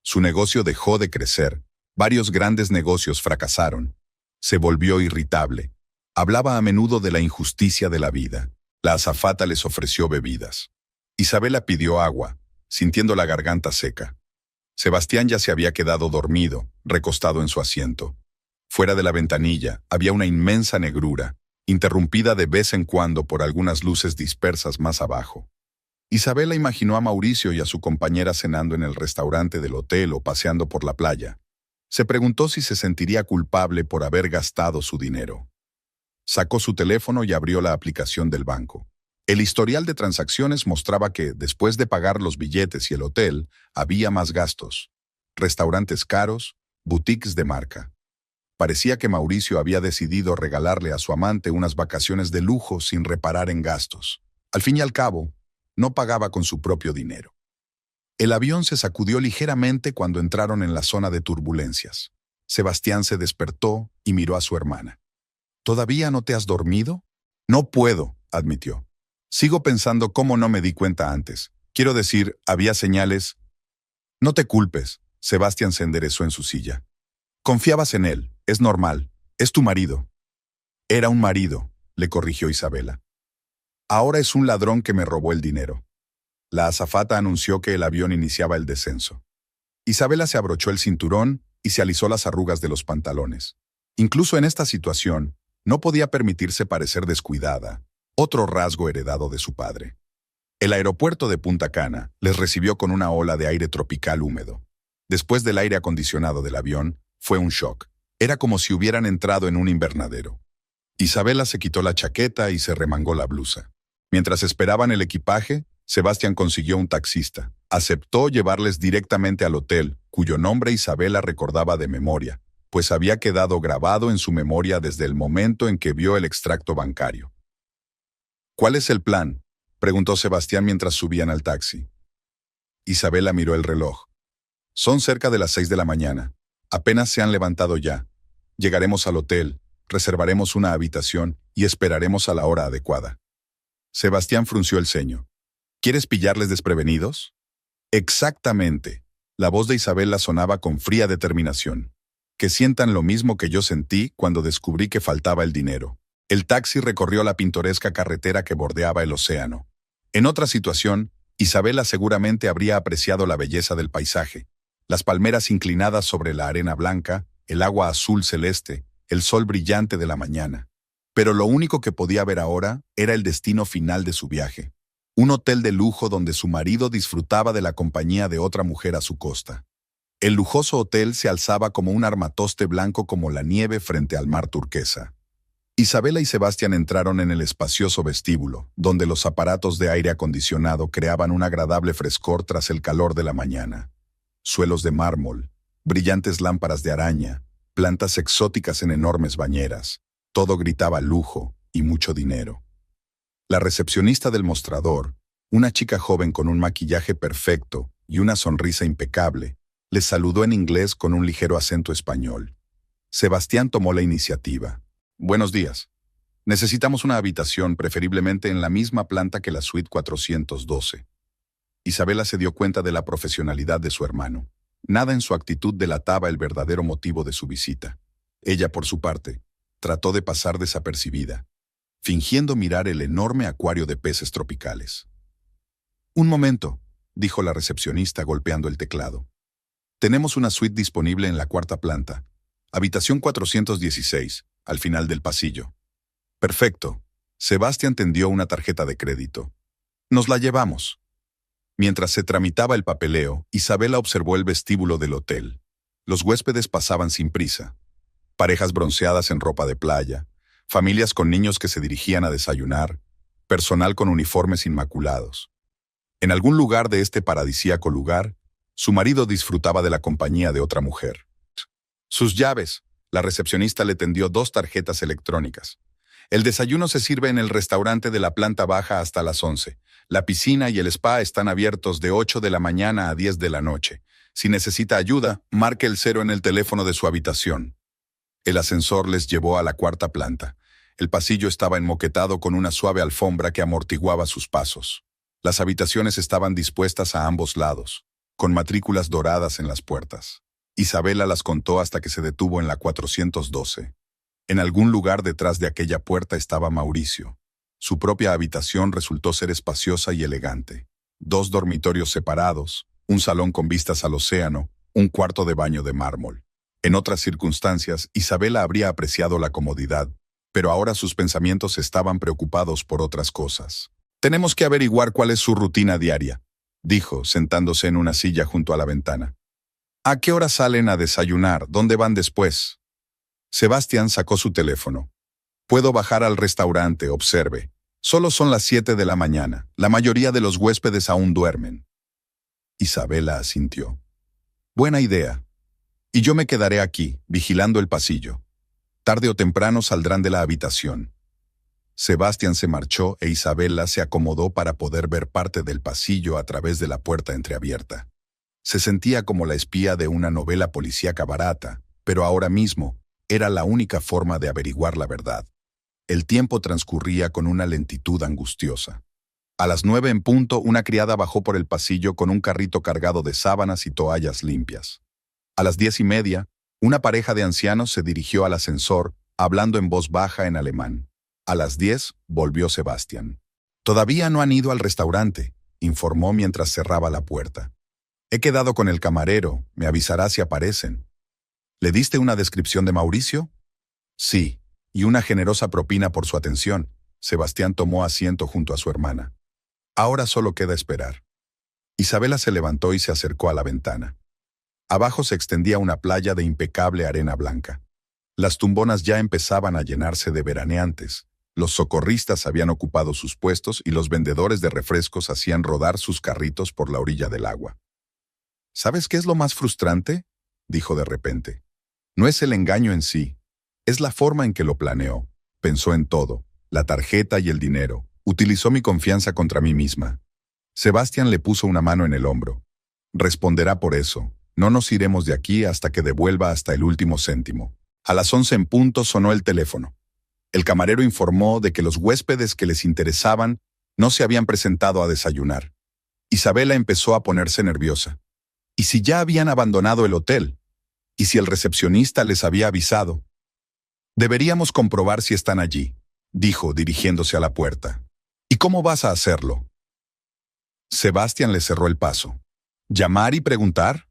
Su negocio dejó de crecer. Varios grandes negocios fracasaron. Se volvió irritable. Hablaba a menudo de la injusticia de la vida. La azafata les ofreció bebidas. Isabela pidió agua, sintiendo la garganta seca. Sebastián ya se había quedado dormido, recostado en su asiento. Fuera de la ventanilla había una inmensa negrura, interrumpida de vez en cuando por algunas luces dispersas más abajo. Isabela imaginó a Mauricio y a su compañera cenando en el restaurante del hotel o paseando por la playa. Se preguntó si se sentiría culpable por haber gastado su dinero. Sacó su teléfono y abrió la aplicación del banco. El historial de transacciones mostraba que, después de pagar los billetes y el hotel, había más gastos. Restaurantes caros, boutiques de marca. Parecía que Mauricio había decidido regalarle a su amante unas vacaciones de lujo sin reparar en gastos. Al fin y al cabo, no pagaba con su propio dinero. El avión se sacudió ligeramente cuando entraron en la zona de turbulencias. Sebastián se despertó y miró a su hermana. ¿Todavía no te has dormido? No puedo, admitió. Sigo pensando cómo no me di cuenta antes. Quiero decir, había señales. No te culpes, Sebastián se enderezó en su silla. Confiabas en él, es normal, es tu marido. Era un marido, le corrigió Isabela. Ahora es un ladrón que me robó el dinero. La azafata anunció que el avión iniciaba el descenso. Isabela se abrochó el cinturón y se alisó las arrugas de los pantalones. Incluso en esta situación, no podía permitirse parecer descuidada, otro rasgo heredado de su padre. El aeropuerto de Punta Cana les recibió con una ola de aire tropical húmedo. Después del aire acondicionado del avión, Fue un shock. Era como si hubieran entrado en un invernadero. Isabela se quitó la chaqueta y se remangó la blusa. Mientras esperaban el equipaje, Sebastián consiguió un taxista. Aceptó llevarles directamente al hotel, cuyo nombre Isabela recordaba de memoria, pues había quedado grabado en su memoria desde el momento en que vio el extracto bancario. ¿Cuál es el plan?, preguntó Sebastián mientras subían al taxi. Isabela miró el reloj. Son cerca de las 6 de la mañana. Apenas se han levantado ya. Llegaremos al hotel, reservaremos una habitación y esperaremos a la hora adecuada. Sebastián frunció el ceño. ¿Quieres pillarles desprevenidos? Exactamente. La voz de Isabela sonaba con fría determinación. Que sientan lo mismo que yo sentí cuando descubrí que faltaba el dinero. El taxi recorrió la pintoresca carretera que bordeaba el océano. En otra situación, Isabela seguramente habría apreciado la belleza del paisaje. Las palmeras inclinadas sobre la arena blanca, el agua azul celeste, el sol brillante de la mañana. Pero lo único que podía ver ahora era el destino final de su viaje. Un hotel de lujo donde su marido disfrutaba de la compañía de otra mujer a su costa. El lujoso hotel se alzaba como un armatoste blanco como la nieve frente al mar turquesa. Isabela y Sebastián entraron en el espacioso vestíbulo, donde los aparatos de aire acondicionado creaban un agradable frescor tras el calor de la mañana. Suelos de mármol, brillantes lámparas de araña, plantas exóticas en enormes bañeras. Todo gritaba lujo y mucho dinero. La recepcionista del mostrador, una chica joven con un maquillaje perfecto y una sonrisa impecable, les saludó en inglés con un ligero acento español. Sebastián tomó la iniciativa. Buenos días. Necesitamos una habitación, preferiblemente en la misma planta que la suite 412. Isabela se dio cuenta de la profesionalidad de su hermano. Nada en su actitud delataba el verdadero motivo de su visita. Ella, por su parte, trató de pasar desapercibida, fingiendo mirar el enorme acuario de peces tropicales. Un momento, dijo la recepcionista golpeando el teclado. Tenemos una suite disponible en la cuarta planta. Habitación 416, al final del pasillo. Perfecto. Sebastián tendió una tarjeta de crédito. Nos la llevamos. Mientras se tramitaba el papeleo, Isabela observó el vestíbulo del hotel. Los huéspedes pasaban sin prisa. Parejas bronceadas en ropa de playa, familias con niños que se dirigían a desayunar, personal con uniformes inmaculados. En algún lugar de este paradisíaco lugar, su marido disfrutaba de la compañía de otra mujer. Sus llaves. La recepcionista le tendió 2 tarjetas electrónicas. El desayuno se sirve en el restaurante de la planta baja hasta las 11. La piscina y el spa están abiertos de 8 de la mañana a 10 de la noche. Si necesita ayuda, marque el 0 en el teléfono de su habitación. El ascensor les llevó a la cuarta planta. El pasillo estaba enmoquetado con una suave alfombra que amortiguaba sus pasos. Las habitaciones estaban dispuestas a ambos lados, con matrículas doradas en las puertas. Isabela las contó hasta que se detuvo en la 412. En algún lugar detrás de aquella puerta estaba Mauricio. Su propia habitación resultó ser espaciosa y elegante. 2 dormitorios separados, un salón con vistas al océano, un cuarto de baño de mármol. En otras circunstancias, Isabela habría apreciado la comodidad, pero ahora sus pensamientos estaban preocupados por otras cosas. Tenemos que averiguar cuál es su rutina diaria, dijo, sentándose en una silla junto a la ventana. ¿A qué hora salen a desayunar? ¿Dónde van después? Sebastián sacó su teléfono. Puedo bajar al restaurante, observe. Solo son las 7 de la mañana. La mayoría de los huéspedes aún duermen. Isabela asintió. Buena idea. Y yo me quedaré aquí, vigilando el pasillo. Tarde o temprano saldrán de la habitación. Sebastián se marchó e Isabela se acomodó para poder ver parte del pasillo a través de la puerta entreabierta. Se sentía como la espía de una novela policíaca barata, pero ahora mismo era la única forma de averiguar la verdad. El tiempo transcurría con una lentitud angustiosa. A las 9 en punto, una criada bajó por el pasillo con un carrito cargado de sábanas y toallas limpias. A las 10:30, una pareja de ancianos se dirigió al ascensor, hablando en voz baja en alemán. A las 10, volvió Sebastián. Todavía no han ido al restaurante, informó mientras cerraba la puerta. He quedado con el camarero, me avisará si aparecen. ¿Le diste una descripción de Mauricio? Sí, y una generosa propina por su atención. Sebastián tomó asiento junto a su hermana. Ahora solo queda esperar. Isabela se levantó y se acercó a la ventana. Abajo se extendía una playa de impecable arena blanca. Las tumbonas ya empezaban a llenarse de veraneantes. Los socorristas habían ocupado sus puestos y los vendedores de refrescos hacían rodar sus carritos por la orilla del agua. ¿Sabes qué es lo más frustrante?, dijo de repente. No es el engaño en sí, es la forma en que lo planeó. Pensó en todo, la tarjeta y el dinero. Utilizó mi confianza contra mí misma. Sebastián le puso una mano en el hombro. Responderá por eso. No nos iremos de aquí hasta que devuelva hasta el último céntimo. A las 11 en punto sonó el teléfono. El camarero informó de que los huéspedes que les interesaban no se habían presentado a desayunar. Isabela empezó a ponerse nerviosa. ¿Y si ya habían abandonado el hotel? ¿Y si el recepcionista les había avisado? Deberíamos comprobar si están allí, dijo dirigiéndose a la puerta. ¿Y cómo vas a hacerlo? Sebastián le cerró el paso. ¿Llamar y preguntar?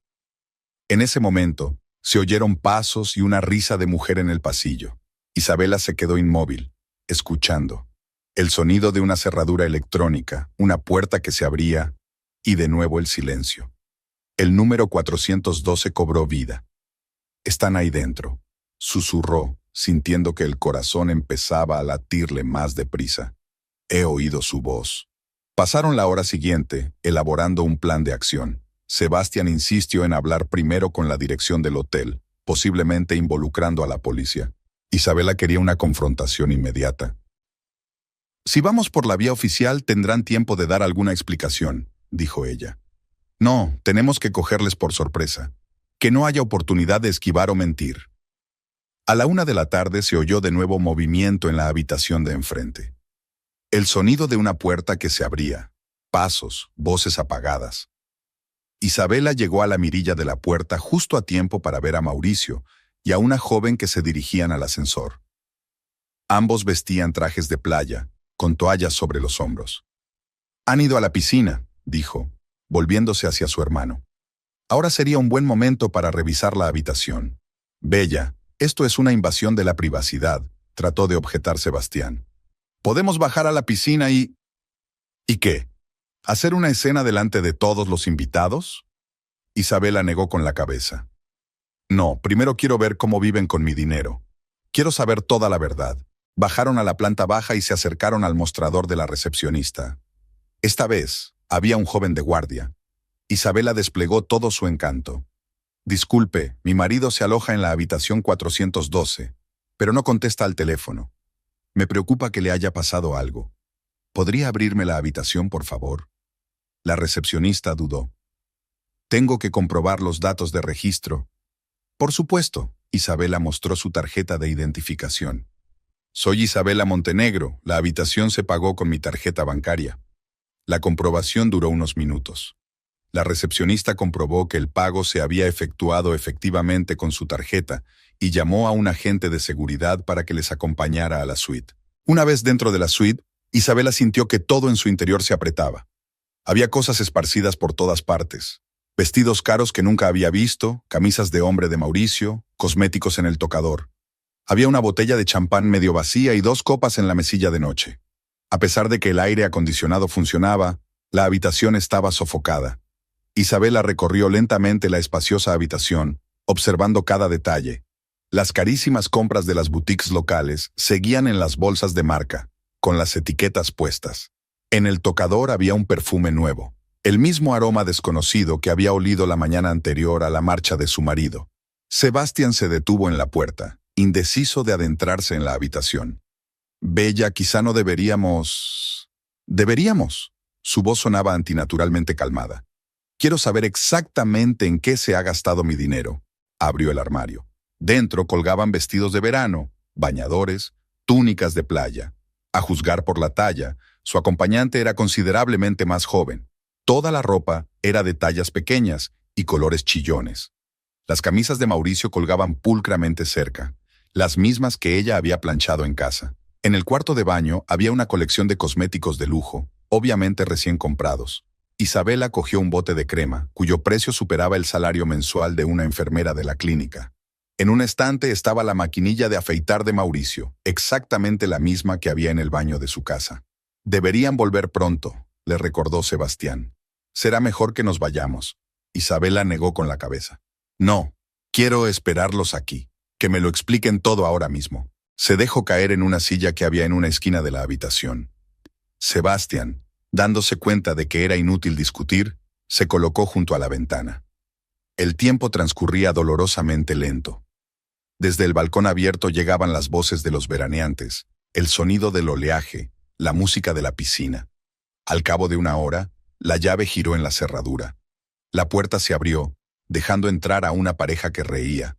En ese momento, se oyeron pasos y una risa de mujer en el pasillo. Isabela se quedó inmóvil, escuchando. El sonido de una cerradura electrónica, una puerta que se abría, y de nuevo el silencio. El número 412 cobró vida. «Están ahí dentro», susurró, sintiendo que el corazón empezaba a latirle más deprisa. «He oído su voz». Pasaron la hora siguiente, elaborando un plan de acción. Sebastián insistió en hablar primero con la dirección del hotel, posiblemente involucrando a la policía. Isabela quería una confrontación inmediata. «Si vamos por la vía oficial, tendrán tiempo de dar alguna explicación», dijo ella. «No, tenemos que cogerles por sorpresa. Que no haya oportunidad de esquivar o mentir». A la 1 de la tarde se oyó de nuevo movimiento en la habitación de enfrente. El sonido de una puerta que se abría, pasos, voces apagadas. Isabela llegó a la mirilla de la puerta justo a tiempo para ver a Mauricio y a una joven que se dirigían al ascensor. Ambos vestían trajes de playa, con toallas sobre los hombros. «Han ido a la piscina», dijo, volviéndose hacia su hermano. «Ahora sería un buen momento para revisar la habitación». «Bella, esto es una invasión de la privacidad», trató de objetar Sebastián. «Podemos bajar a la piscina y...» «¿Y qué? ¿Hacer una escena delante de todos los invitados?» Isabela negó con la cabeza. «No, primero quiero ver cómo viven con mi dinero. Quiero saber toda la verdad». Bajaron a la planta baja y se acercaron al mostrador de la recepcionista. Esta vez, había un joven de guardia. Isabela desplegó todo su encanto. «Disculpe, mi marido se aloja en la habitación 412, pero no contesta al teléfono. Me preocupa que le haya pasado algo. ¿Podría abrirme la habitación, por favor?» La recepcionista dudó. «Tengo que comprobar los datos de registro». «Por supuesto», Isabela mostró su tarjeta de identificación. «Soy Isabela Montenegro, la habitación se pagó con mi tarjeta bancaria». La comprobación duró unos minutos. La recepcionista comprobó que el pago se había efectuado efectivamente con su tarjeta y llamó a un agente de seguridad para que les acompañara a la suite. Una vez dentro de la suite, Isabela sintió que todo en su interior se apretaba. Había cosas esparcidas por todas partes. Vestidos caros que nunca había visto, camisas de hombre de Mauricio, cosméticos en el tocador. Había una botella de champán medio vacía y 2 copas en la mesilla de noche. A pesar de que el aire acondicionado funcionaba, la habitación estaba sofocada. Isabela recorrió lentamente la espaciosa habitación, observando cada detalle. Las carísimas compras de las boutiques locales seguían en las bolsas de marca, con las etiquetas puestas. En el tocador había un perfume nuevo, el mismo aroma desconocido que había olido la mañana anterior a la marcha de su marido. Sebastián se detuvo en la puerta, indeciso de adentrarse en la habitación. «Bella, quizá no deberíamos...» «Deberíamos». Su voz sonaba antinaturalmente calmada. «Quiero saber exactamente en qué se ha gastado mi dinero». Abrió el armario. Dentro colgaban vestidos de verano, bañadores, túnicas de playa. A juzgar por la talla, su acompañante era considerablemente más joven. Toda la ropa era de tallas pequeñas y colores chillones. Las camisas de Mauricio colgaban pulcramente cerca, las mismas que ella había planchado en casa. En el cuarto de baño había una colección de cosméticos de lujo, obviamente recién comprados. Isabela cogió un bote de crema, cuyo precio superaba el salario mensual de una enfermera de la clínica. En un estante estaba la maquinilla de afeitar de Mauricio, exactamente la misma que había en el baño de su casa. «Deberían volver pronto», le recordó Sebastián. «Será mejor que nos vayamos». Isabela negó con la cabeza. No, quiero esperarlos aquí. Que me lo expliquen todo ahora mismo. Se dejó caer en una silla que había en una esquina de la habitación. Sebastián, dándose cuenta de que era inútil discutir, se colocó junto a la ventana. El tiempo transcurría dolorosamente lento. Desde el balcón abierto llegaban las voces de los veraneantes, el sonido del oleaje, la música de la piscina. Al cabo de una hora, la llave giró en la cerradura. La puerta se abrió, dejando entrar a una pareja que reía.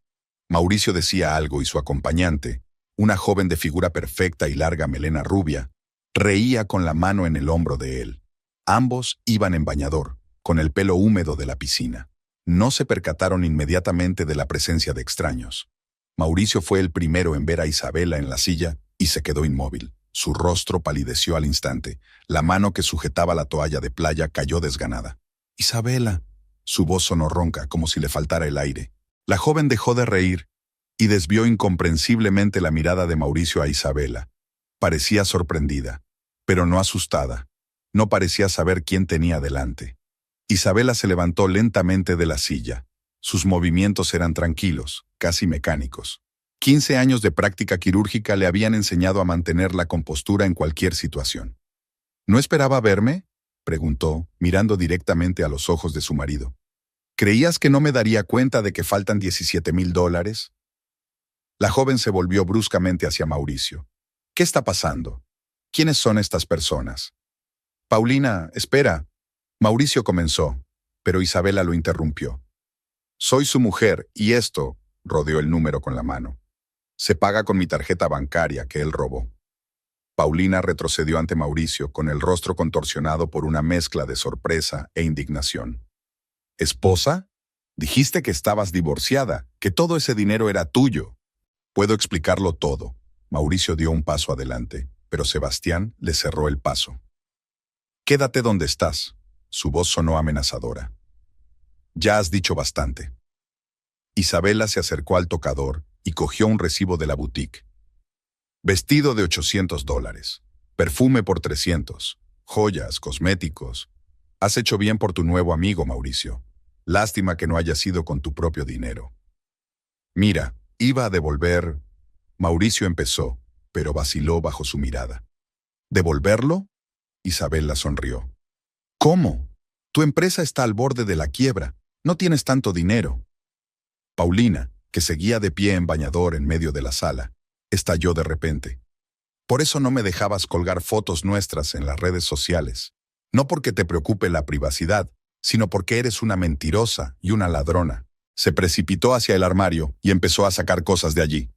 Mauricio decía algo y su acompañante, una joven de figura perfecta y larga melena rubia, reía con la mano en el hombro de él. Ambos iban en bañador, con el pelo húmedo de la piscina. No se percataron inmediatamente de la presencia de extraños. Mauricio fue el primero en ver a Isabela en la silla y se quedó inmóvil. Su rostro palideció al instante. La mano que sujetaba la toalla de playa cayó desganada. «Isabela». Su voz sonó ronca, como si le faltara el aire. La joven dejó de reír y desvió incomprensiblemente la mirada de Mauricio a Isabela. Parecía sorprendida, pero no asustada. No parecía saber quién tenía delante. Isabela se levantó lentamente de la silla. Sus movimientos eran tranquilos, casi mecánicos. 15 años de práctica quirúrgica le habían enseñado a mantener la compostura en cualquier situación. «¿No esperaba verme?», preguntó, mirando directamente a los ojos de su marido. «¿Creías que no me daría cuenta de que faltan $17,000? La joven se volvió bruscamente hacia Mauricio. «¿Qué está pasando? ¿Quiénes son estas personas?» «Paulina, espera». Mauricio comenzó, pero Isabela lo interrumpió. «Soy su mujer y esto», rodeó el número con la mano, «se paga con mi tarjeta bancaria que él robó». Paulina retrocedió ante Mauricio con el rostro contorsionado por una mezcla de sorpresa e indignación. «¿Esposa? Dijiste que estabas divorciada, que todo ese dinero era tuyo». «Puedo explicarlo todo». Mauricio dio un paso adelante, pero Sebastián le cerró el paso. «Quédate donde estás». Su voz sonó amenazadora. «Ya has dicho bastante». Isabela se acercó al tocador y cogió un recibo de la boutique. Vestido de $800, perfume por 300, joyas, cosméticos. Has hecho bien por tu nuevo amigo, Mauricio. Lástima que no haya sido con tu propio dinero. Mira, iba a devolver... Mauricio empezó, pero vaciló bajo su mirada. ¿Devolverlo? Isabela sonrió. ¿Cómo? Tu empresa está al borde de la quiebra. No tienes tanto dinero. Paulina, que seguía de pie en bañador en medio de la sala, estalló de repente. Por eso no me dejabas colgar fotos nuestras en las redes sociales. No porque te preocupe la privacidad, sino porque eres una mentirosa y una ladrona. Se precipitó hacia el armario y empezó a sacar cosas de allí.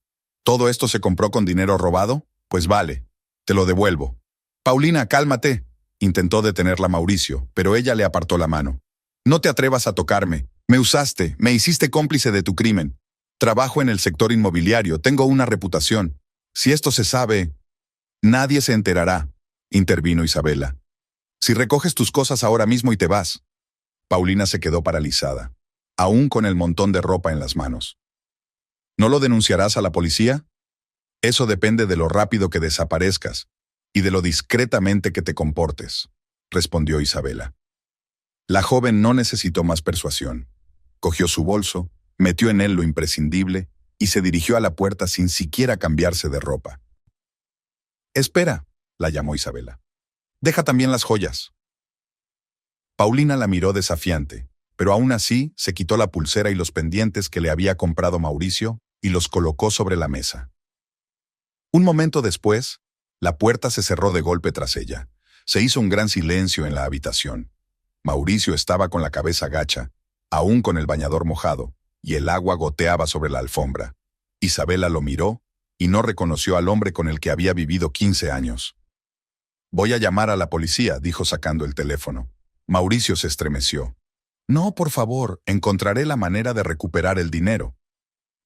¿Todo esto se compró con dinero robado? Pues vale, te lo devuelvo. Paulina, cálmate. Intentó detenerla Mauricio, pero ella le apartó la mano. No te atrevas a tocarme. Me usaste, me hiciste cómplice de tu crimen. Trabajo en el sector inmobiliario, tengo una reputación. Si esto se sabe... Nadie se enterará, intervino Isabela. Si recoges tus cosas ahora mismo y te vas. Paulina se quedó paralizada, aún con el montón de ropa en las manos. ¿No lo denunciarás a la policía? Eso depende de lo rápido que desaparezcas y de lo discretamente que te comportes, respondió Isabela. La joven no necesitó más persuasión. Cogió su bolso, metió en él lo imprescindible y se dirigió a la puerta sin siquiera cambiarse de ropa. «Espera», la llamó Isabela. «Deja también las joyas». Paulina la miró desafiante, pero aún así se quitó la pulsera y los pendientes que le había comprado Mauricio y los colocó sobre la mesa. Un momento después, la puerta se cerró de golpe tras ella. Se hizo un gran silencio en la habitación. Mauricio estaba con la cabeza gacha, aún con el bañador mojado, y el agua goteaba sobre la alfombra. Isabela lo miró y no reconoció al hombre con el que había vivido 15 años. «Voy a llamar a la policía», dijo sacando el teléfono. Mauricio se estremeció. «No, por favor, encontraré la manera de recuperar el dinero».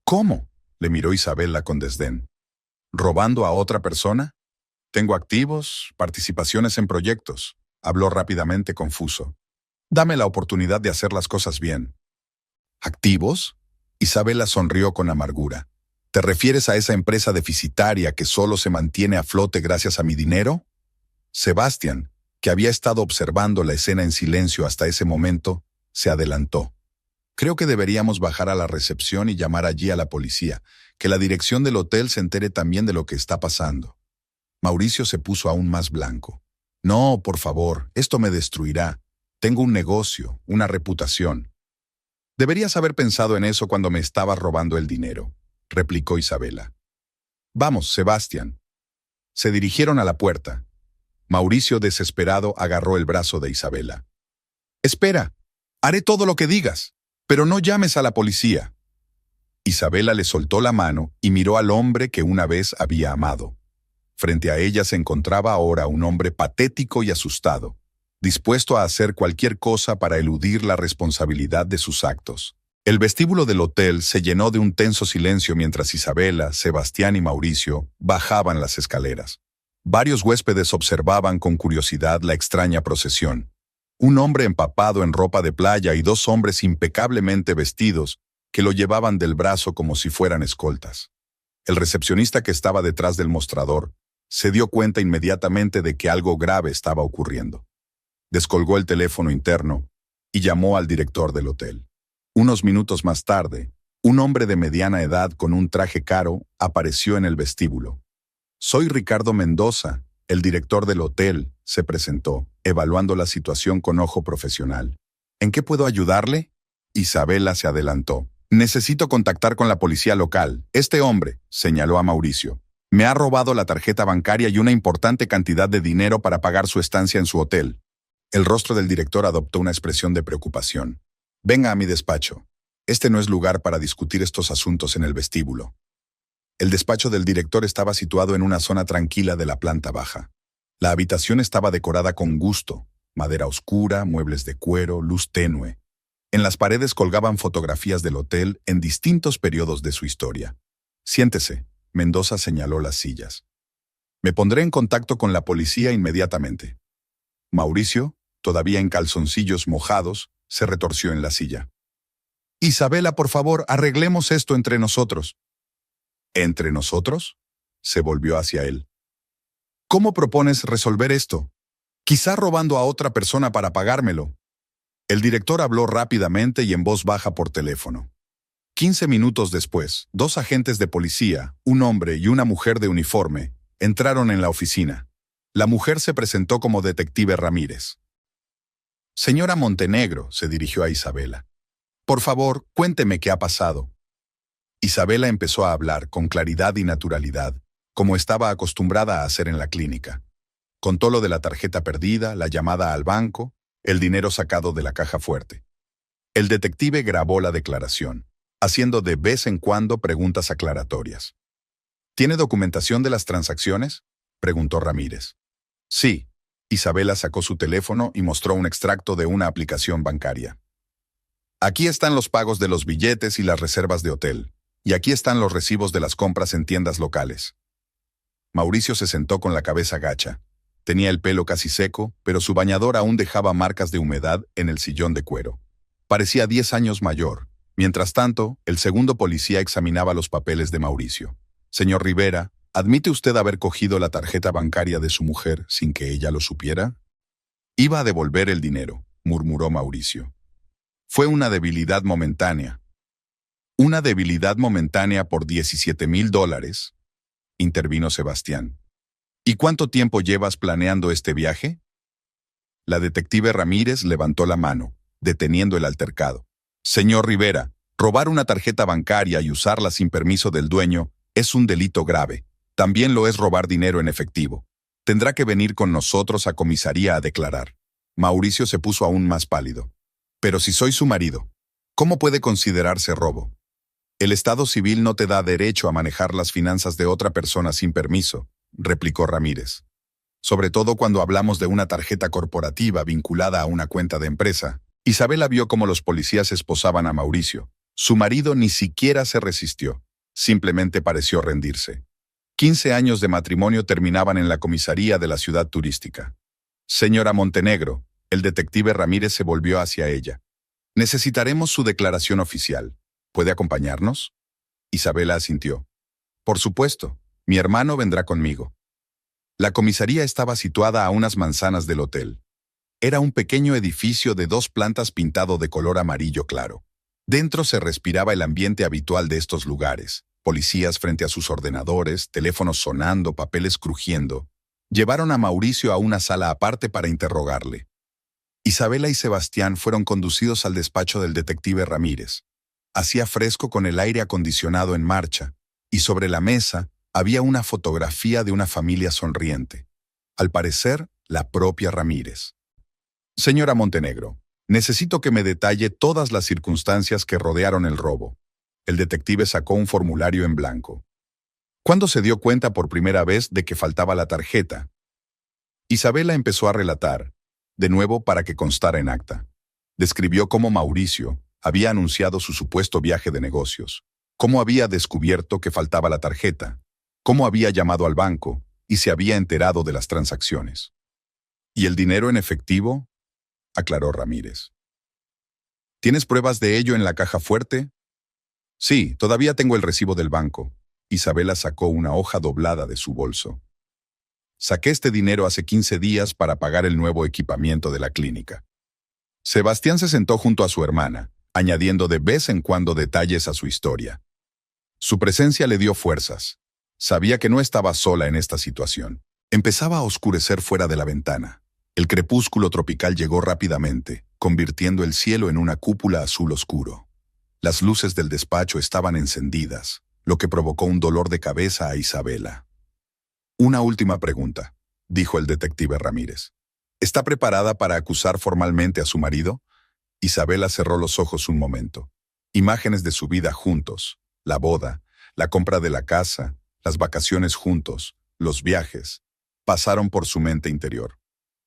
«¿Cómo?», le miró Isabela con desdén. «¿Robando a otra persona? Tengo activos, participaciones en proyectos», habló rápidamente confuso. «Dame la oportunidad de hacer las cosas bien». «¿Activos?», Isabela sonrió con amargura. ¿Te refieres a esa empresa deficitaria que solo se mantiene a flote gracias a mi dinero? Sebastián, que había estado observando la escena en silencio hasta ese momento, se adelantó. Creo que deberíamos bajar a la recepción y llamar allí a la policía, que la dirección del hotel se entere también de lo que está pasando. Mauricio se puso aún más blanco. No, por favor, esto me destruirá. Tengo un negocio, una reputación. Deberías haber pensado en eso cuando me estabas robando el dinero, replicó Isabela. Vamos, Sebastián. Se dirigieron a la puerta. Mauricio, desesperado, agarró el brazo de Isabela. Espera, haré todo lo que digas, pero no llames a la policía. Isabela le soltó la mano y miró al hombre que una vez había amado. Frente a ella se encontraba ahora un hombre patético y asustado, dispuesto a hacer cualquier cosa para eludir la responsabilidad de sus actos. El vestíbulo del hotel se llenó de un tenso silencio mientras Isabela, Sebastián y Mauricio bajaban las escaleras. Varios huéspedes observaban con curiosidad la extraña procesión. Un hombre empapado en ropa de playa y dos hombres impecablemente vestidos que lo llevaban del brazo como si fueran escoltas. El recepcionista que estaba detrás del mostrador se dio cuenta inmediatamente de que algo grave estaba ocurriendo. Descolgó el teléfono interno y llamó al director del hotel. Unos minutos más tarde, un hombre de mediana edad con un traje caro apareció en el vestíbulo. Soy Ricardo Mendoza, el director del hotel, se presentó, evaluando la situación con ojo profesional. ¿En qué puedo ayudarle? Isabela se adelantó. Necesito contactar con la policía local. Este hombre, señaló a Mauricio, me ha robado la tarjeta bancaria y una importante cantidad de dinero para pagar su estancia en su hotel. El rostro del director adoptó una expresión de preocupación. Venga a mi despacho. Este no es lugar para discutir estos asuntos en el vestíbulo. El despacho del director estaba situado en una zona tranquila de la planta baja. La habitación estaba decorada con gusto, madera oscura, muebles de cuero, luz tenue. En las paredes colgaban fotografías del hotel en distintos periodos de su historia. Siéntese, Mendoza señaló las sillas. Me pondré en contacto con la policía inmediatamente. Mauricio, todavía en calzoncillos mojados, se retorció en la silla. Isabela, por favor, arreglemos esto entre nosotros. ¿Entre nosotros? Se volvió hacia él. ¿Cómo propones resolver esto? Quizá robando a otra persona para pagármelo. El director habló rápidamente y en voz baja por teléfono. 15 minutos después, dos agentes de policía, un hombre y una mujer de uniforme, entraron en la oficina. La mujer se presentó como detective Ramírez. Señora Montenegro, se dirigió a Isabela. Por favor, cuénteme qué ha pasado. Isabela empezó a hablar con claridad y naturalidad, como estaba acostumbrada a hacer en la clínica. Contó lo de la tarjeta perdida, la llamada al banco, el dinero sacado de la caja fuerte. El detective grabó la declaración, haciendo de vez en cuando preguntas aclaratorias. ¿Tiene documentación de las transacciones?, preguntó Ramírez. Sí. Isabela sacó su teléfono y mostró un extracto de una aplicación bancaria. Aquí están los pagos de los billetes y las reservas de hotel, y aquí están los recibos de las compras en tiendas locales. Mauricio se sentó con la cabeza gacha. Tenía el pelo casi seco, pero su bañador aún dejaba marcas de humedad en el sillón de cuero. Parecía 10 años mayor. Mientras tanto, el segundo policía examinaba los papeles de Mauricio. Señor Rivera, ¿admite usted haber cogido la tarjeta bancaria de su mujer sin que ella lo supiera? Iba a devolver el dinero, murmuró Mauricio. Fue una debilidad momentánea. ¿Una debilidad momentánea por $17,000? Intervino Sebastián. ¿Y cuánto tiempo llevas planeando este viaje? La detective Ramírez levantó la mano, deteniendo el altercado. Señor Rivera, robar una tarjeta bancaria y usarla sin permiso del dueño es un delito grave. También lo es robar dinero en efectivo. Tendrá que venir con nosotros a comisaría a declarar. Mauricio se puso aún más pálido. Pero si soy su marido, ¿cómo puede considerarse robo? El Estado civil no te da derecho a manejar las finanzas de otra persona sin permiso, replicó Ramírez. Sobre todo cuando hablamos de una tarjeta corporativa vinculada a una cuenta de empresa. Isabela vio cómo los policías esposaban a Mauricio. Su marido ni siquiera se resistió. Simplemente pareció rendirse. 15 años de matrimonio terminaban en la comisaría de la ciudad turística. Señora Montenegro, el detective Ramírez se volvió hacia ella. Necesitaremos su declaración oficial. ¿Puede acompañarnos? Isabela asintió. Por supuesto, mi hermano vendrá conmigo. La comisaría estaba situada a unas manzanas del hotel. Era un pequeño edificio de 2 plantas pintado de color amarillo claro. Dentro se respiraba el ambiente habitual de estos lugares. Policías frente a sus ordenadores, teléfonos sonando, papeles crujiendo. Llevaron a Mauricio a una sala aparte para interrogarle. Isabela y Sebastián fueron conducidos al despacho del detective Ramírez. Hacía fresco con el aire acondicionado en marcha, y sobre la mesa había una fotografía de una familia sonriente. Al parecer, la propia Ramírez. Señora Montenegro, necesito que me detalle todas las circunstancias que rodearon el robo. El detective sacó un formulario en blanco. ¿Cuándo se dio cuenta por primera vez de que faltaba la tarjeta? Isabela empezó a relatar, de nuevo para que constara en acta. Describió cómo Mauricio había anunciado su supuesto viaje de negocios, cómo había descubierto que faltaba la tarjeta, cómo había llamado al banco y se había enterado de las transacciones. ¿Y el dinero en efectivo?, aclaró Ramírez. ¿Tienes pruebas de ello en la caja fuerte? Sí, todavía tengo el recibo del banco. Isabela sacó una hoja doblada de su bolso. Saqué este dinero hace 15 días para pagar el nuevo equipamiento de la clínica. Sebastián se sentó junto a su hermana, añadiendo de vez en cuando detalles a su historia. Su presencia le dio fuerzas. Sabía que no estaba sola en esta situación. Empezaba a oscurecer fuera de la ventana. El crepúsculo tropical llegó rápidamente, convirtiendo el cielo en una cúpula azul oscuro. Las luces del despacho estaban encendidas, lo que provocó un dolor de cabeza a Isabela. Una última pregunta, dijo el detective Ramírez. ¿Está preparada para acusar formalmente a su marido? Isabela cerró los ojos un momento. Imágenes de su vida juntos, la boda, la compra de la casa, las vacaciones juntos, los viajes, pasaron por su mente interior.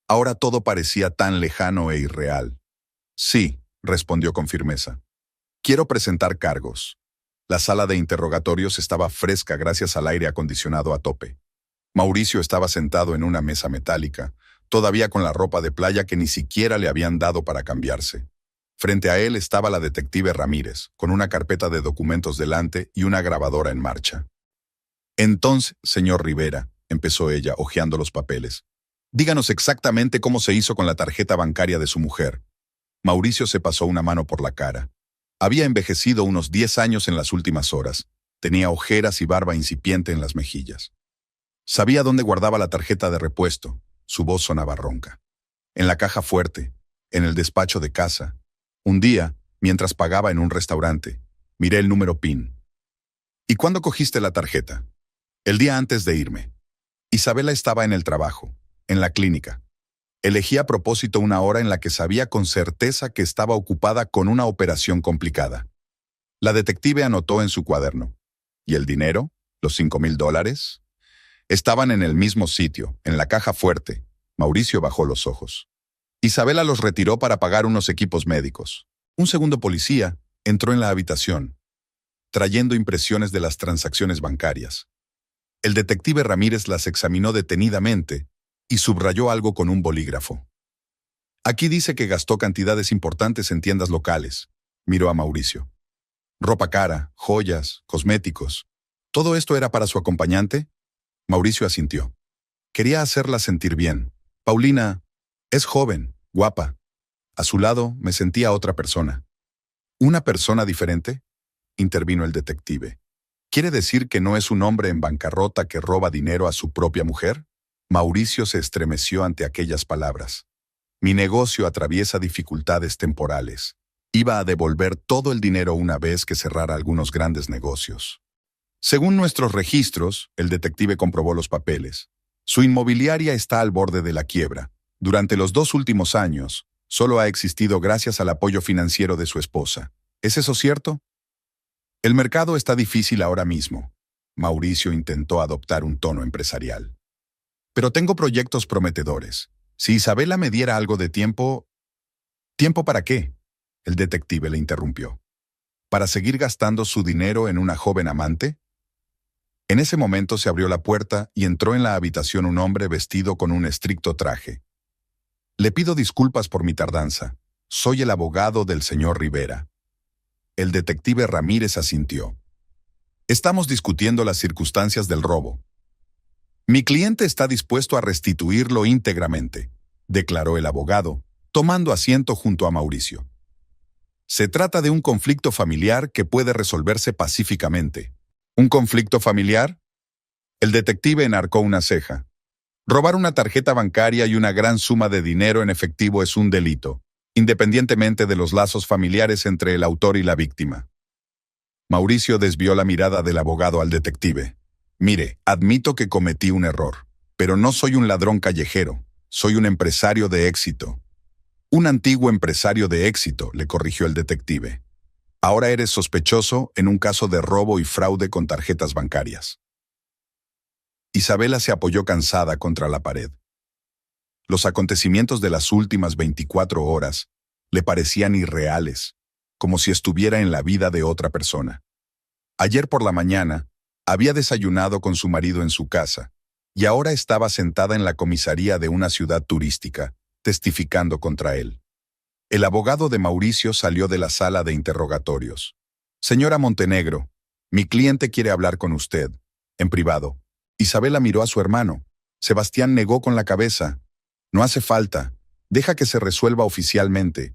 Ahora todo parecía tan lejano e irreal. Sí, respondió con firmeza. Quiero presentar cargos. La sala de interrogatorios estaba fresca gracias al aire acondicionado a tope. Mauricio estaba sentado en una mesa metálica, todavía con la ropa de playa que ni siquiera le habían dado para cambiarse. Frente a él estaba la detective Ramírez, con una carpeta de documentos delante y una grabadora en marcha. Entonces, señor Rivera, empezó ella, hojeando los papeles. Díganos exactamente cómo se hizo con la tarjeta bancaria de su mujer. Mauricio se pasó una mano por la cara. Había envejecido unos 10 años en las últimas horas. Tenía ojeras y barba incipiente en las mejillas. Sabía dónde guardaba la tarjeta de repuesto. Su voz sonaba ronca. En la caja fuerte, en el despacho de casa. Un día, mientras pagaba en un restaurante, miré el número PIN. ¿Y cuándo cogiste la tarjeta? El día antes de irme. Isabela estaba en el trabajo, en la clínica. Elegí a propósito una hora en la que sabía con certeza que estaba ocupada con una operación complicada. La detective anotó en su cuaderno. ¿Y el dinero? ¿Los $5,000? Estaban en el mismo sitio, en la caja fuerte. Mauricio bajó los ojos. Isabela los retiró para pagar unos equipos médicos. Un segundo policía entró en la habitación, trayendo impresiones de las transacciones bancarias. El detective Ramírez las examinó detenidamente y subrayó algo con un bolígrafo. Aquí dice que gastó cantidades importantes en tiendas locales. Miró a Mauricio. Ropa cara, joyas, cosméticos. ¿Todo esto era para su acompañante? Mauricio asintió. Quería hacerla sentir bien. Paulina es joven, guapa. A su lado me sentía otra persona. ¿Una persona diferente?, intervino el detective. ¿Quiere decir que no es un hombre en bancarrota que roba dinero a su propia mujer? Mauricio se estremeció ante aquellas palabras. Mi negocio atraviesa dificultades temporales. Iba a devolver todo el dinero una vez que cerrara algunos grandes negocios. Según nuestros registros, el detective comprobó los papeles. Su inmobiliaria está al borde de la quiebra. Durante los 2 últimos años, solo ha existido gracias al apoyo financiero de su esposa. ¿Es eso cierto? El mercado está difícil ahora mismo. Mauricio intentó adoptar un tono empresarial. Pero tengo proyectos prometedores. Si Isabela me diera algo de tiempo... ¿Tiempo para qué?, el detective le interrumpió. ¿Para seguir gastando su dinero en una joven amante? En ese momento se abrió la puerta y entró en la habitación un hombre vestido con un estricto traje. Le pido disculpas por mi tardanza. Soy el abogado del señor Rivera. El detective Ramírez asintió. Estamos discutiendo las circunstancias del robo. Mi cliente está dispuesto a restituirlo íntegramente, declaró el abogado, tomando asiento junto a Mauricio. Se trata de un conflicto familiar que puede resolverse pacíficamente. ¿Un conflicto familiar? El detective enarcó una ceja. Robar una tarjeta bancaria y una gran suma de dinero en efectivo es un delito, independientemente de los lazos familiares entre el autor y la víctima. Mauricio desvió la mirada del abogado al detective. Mire, admito que cometí un error, pero no soy un ladrón callejero, soy un empresario de éxito. Un antiguo empresario de éxito, le corrigió el detective. Ahora eres sospechoso en un caso de robo y fraude con tarjetas bancarias. Isabela se apoyó cansada contra la pared. Los acontecimientos de las últimas 24 horas le parecían irreales, como si estuviera en la vida de otra persona. Ayer por la mañana, había desayunado con su marido en su casa, y ahora estaba sentada en la comisaría de una ciudad turística, testificando contra él. El abogado de Mauricio salió de la sala de interrogatorios. Señora Montenegro, mi cliente quiere hablar con usted, en privado. Isabela miró a su hermano. Sebastián negó con la cabeza. No hace falta, deja que se resuelva oficialmente.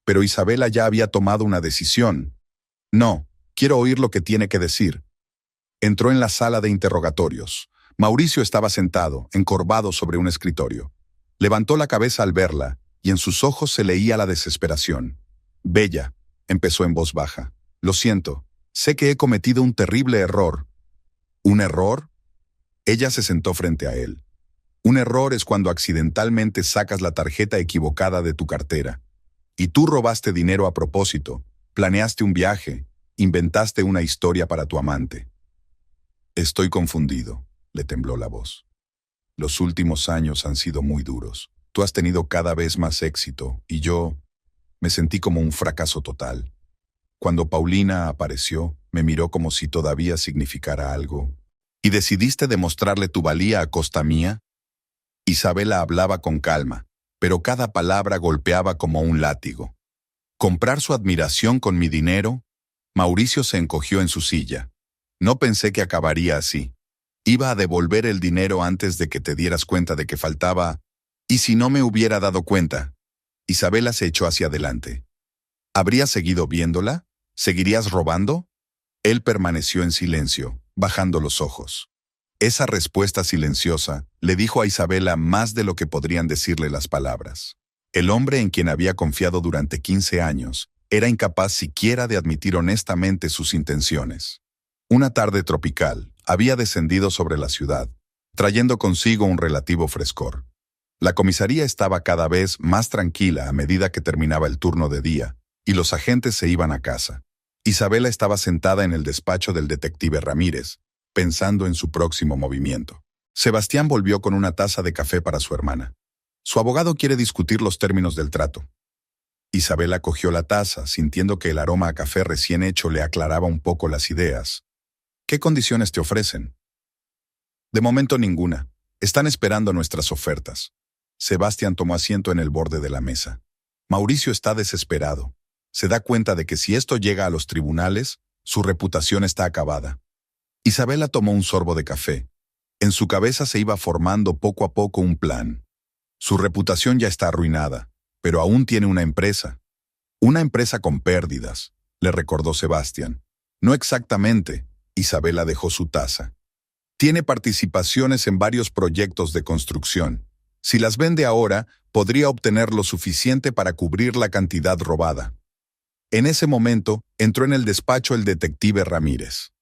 Pero Isabela ya había tomado una decisión. No, quiero oír lo que tiene que decir. Entró en la sala de interrogatorios. Mauricio estaba sentado, encorvado sobre un escritorio. Levantó la cabeza al verla, y en sus ojos se leía la desesperación. Bella, empezó en voz baja. Lo siento, sé que he cometido un terrible error. ¿Un error? Ella se sentó frente a él. Un error es cuando accidentalmente sacas la tarjeta equivocada de tu cartera. Y tú robaste dinero a propósito, planeaste un viaje, inventaste una historia para tu amante. Estoy confundido, le tembló la voz. Los últimos años han sido muy duros. Tú has tenido cada vez más éxito y yo me sentí como un fracaso total. Cuando Paulina apareció, me miró como si todavía significara algo. ¿Y decidiste demostrarle tu valía a costa mía? Isabela hablaba con calma, pero cada palabra golpeaba como un látigo. ¿Comprar su admiración con mi dinero? Mauricio se encogió en su silla. No pensé que acabaría así. Iba a devolver el dinero antes de que te dieras cuenta de que faltaba. ¿Y si no me hubiera dado cuenta? Isabela se echó hacia adelante. ¿Habrías seguido viéndola? ¿Seguirías robando? Él permaneció en silencio, bajando los ojos. Esa respuesta silenciosa le dijo a Isabela más de lo que podrían decirle las palabras. El hombre en quien había confiado durante 15 años era incapaz siquiera de admitir honestamente sus intenciones. Una tarde tropical había descendido sobre la ciudad, trayendo consigo un relativo frescor. La comisaría estaba cada vez más tranquila a medida que terminaba el turno de día, y los agentes se iban a casa. Isabela estaba sentada en el despacho del detective Ramírez, pensando en su próximo movimiento. Sebastián volvió con una taza de café para su hermana. Su abogado quiere discutir los términos del trato. Isabela cogió la taza, sintiendo que el aroma a café recién hecho le aclaraba un poco las ideas. ¿Qué condiciones te ofrecen? De momento ninguna. Están esperando nuestras ofertas. Sebastián tomó asiento en el borde de la mesa. Mauricio está desesperado. Se da cuenta de que si esto llega a los tribunales, su reputación está acabada. Isabela tomó un sorbo de café. En su cabeza se iba formando poco a poco un plan. Su reputación ya está arruinada, pero aún tiene una empresa. Una empresa con pérdidas, le recordó Sebastián. No exactamente, Isabela dejó su taza. Tiene participaciones en varios proyectos de construcción. Si las vende ahora, podría obtener lo suficiente para cubrir la cantidad robada. En ese momento, entró en el despacho el detective Ramírez.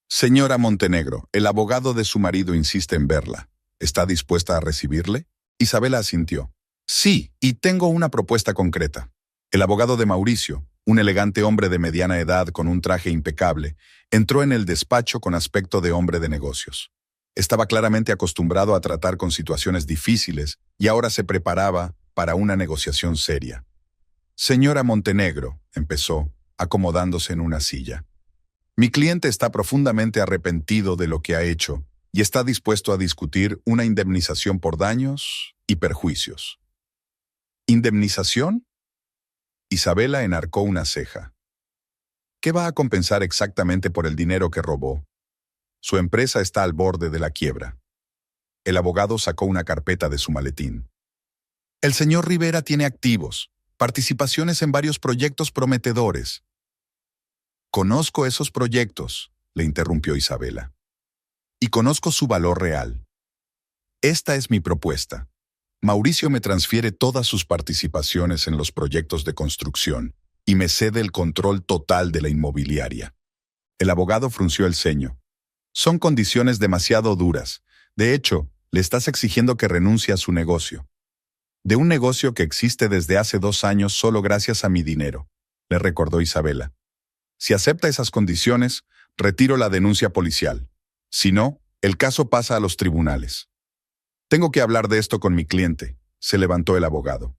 Señora Montenegro, el abogado de su marido insiste en verla. ¿Está dispuesta a recibirle? Isabela asintió. Sí, y tengo una propuesta concreta. El abogado de Mauricio, un elegante hombre de mediana edad con un traje impecable, entró en el despacho con aspecto de hombre de negocios. Estaba claramente acostumbrado a tratar con situaciones difíciles y ahora se preparaba para una negociación seria. Señora Montenegro, empezó, acomodándose en una silla. Mi cliente está profundamente arrepentido de lo que ha hecho y está dispuesto a discutir una indemnización por daños y perjuicios. ¿Indemnización? Isabela enarcó una ceja. ¿Qué va a compensar exactamente por el dinero que robó? Su empresa está al borde de la quiebra. El abogado sacó una carpeta de su maletín. El señor Rivera tiene activos. participaciones en varios proyectos prometedores. Conozco esos proyectos, le interrumpió Isabela. Y conozco su valor real. Esta es mi propuesta. Mauricio me transfiere todas sus participaciones en los proyectos de construcción y me cede el control total de la inmobiliaria. El abogado frunció el ceño. Son condiciones demasiado duras. De hecho, le estás exigiendo que renuncie a su negocio. De un negocio que existe desde hace 2 años solo gracias a mi dinero, le recordó Isabela. Si acepta esas condiciones, retiro la denuncia policial. Si no, el caso pasa a los tribunales. Tengo que hablar de esto con mi cliente, se levantó el abogado.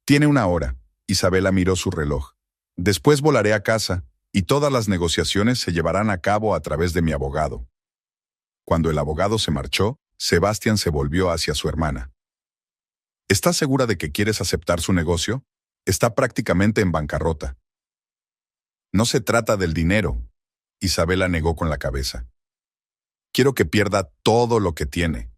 Tiene 1 hora. Isabela miró su reloj. Después volaré a casa y todas las negociaciones se llevarán a cabo a través de mi abogado. Cuando el abogado se marchó, Sebastián se volvió hacia su hermana. ¿Estás segura de que quieres aceptar su negocio? Está prácticamente en bancarrota. No se trata del dinero. Isabela negó con la cabeza. Quiero que pierda todo lo que tiene.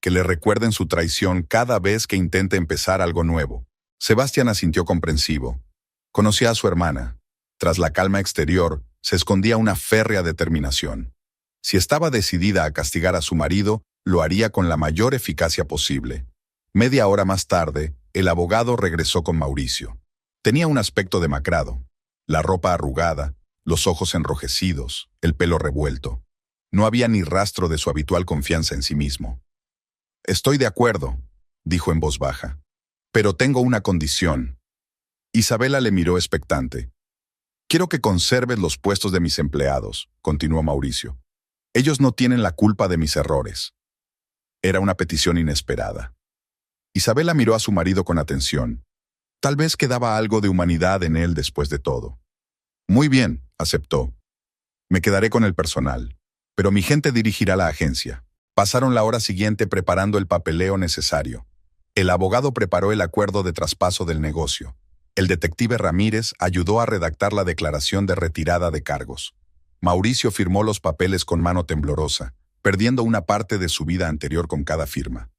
Que le recuerden su traición cada vez que intente empezar algo nuevo. Sebastián asintió comprensivo. Conocía a su hermana. Tras la calma exterior, se escondía una férrea determinación. Si estaba decidida a castigar a su marido, lo haría con la mayor eficacia posible. Media hora más tarde, el abogado regresó con Mauricio. Tenía un aspecto demacrado. La ropa arrugada, los ojos enrojecidos, el pelo revuelto. No había ni rastro de su habitual confianza en sí mismo. Estoy de acuerdo, dijo en voz baja. Pero tengo una condición. Isabela le miró expectante. Quiero que conserves los puestos de mis empleados, continuó Mauricio. Ellos no tienen la culpa de mis errores. Era una petición inesperada. Isabela miró a su marido con atención. Tal vez quedaba algo de humanidad en él después de todo. Muy bien, aceptó. Me quedaré con el personal, pero mi gente dirigirá la agencia. Pasaron la hora siguiente preparando el papeleo necesario. El abogado preparó el acuerdo de traspaso del negocio. El detective Ramírez ayudó a redactar la declaración de retirada de cargos. Mauricio firmó los papeles con mano temblorosa, perdiendo una parte de su vida anterior con cada firma.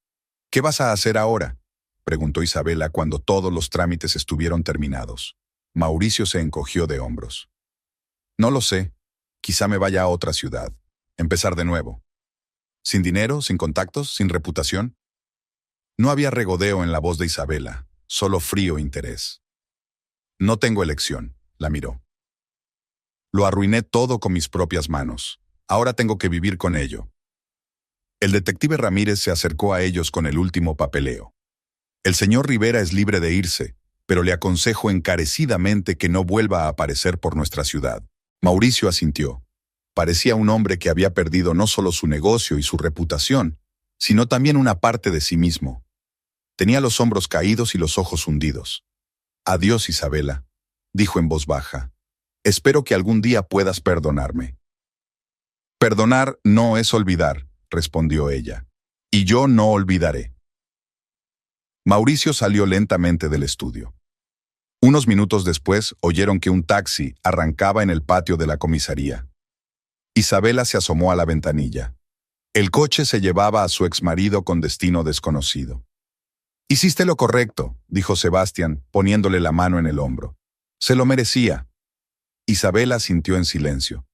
¿Qué vas a hacer ahora?, preguntó Isabela cuando todos los trámites estuvieron terminados. Mauricio se encogió de hombros. No lo sé. Quizá me vaya a otra ciudad. Empezar de nuevo. ¿Sin dinero, sin contactos, sin reputación? No había regodeo en la voz de Isabela, solo frío interés. No tengo elección, la miró. Lo arruiné todo con mis propias manos. Ahora tengo que vivir con ello. El detective Ramírez se acercó a ellos con el último papeleo. El señor Rivera es libre de irse, pero le aconsejo encarecidamente que no vuelva a aparecer por nuestra ciudad. Mauricio asintió. Parecía un hombre que había perdido no solo su negocio y su reputación, sino también una parte de sí mismo. Tenía los hombros caídos y los ojos hundidos. Adiós, Isabela, dijo en voz baja. Espero que algún día puedas perdonarme. Perdonar no es olvidar, respondió ella. Y yo no olvidaré. Mauricio salió lentamente del estudio. Unos minutos después oyeron que un taxi arrancaba en el patio de la comisaría. Isabela se asomó a la ventanilla. El coche se llevaba a su exmarido con destino desconocido. Hiciste lo correcto, dijo Sebastián, poniéndole la mano en el hombro. Se lo merecía. Isabela sintió en silencio.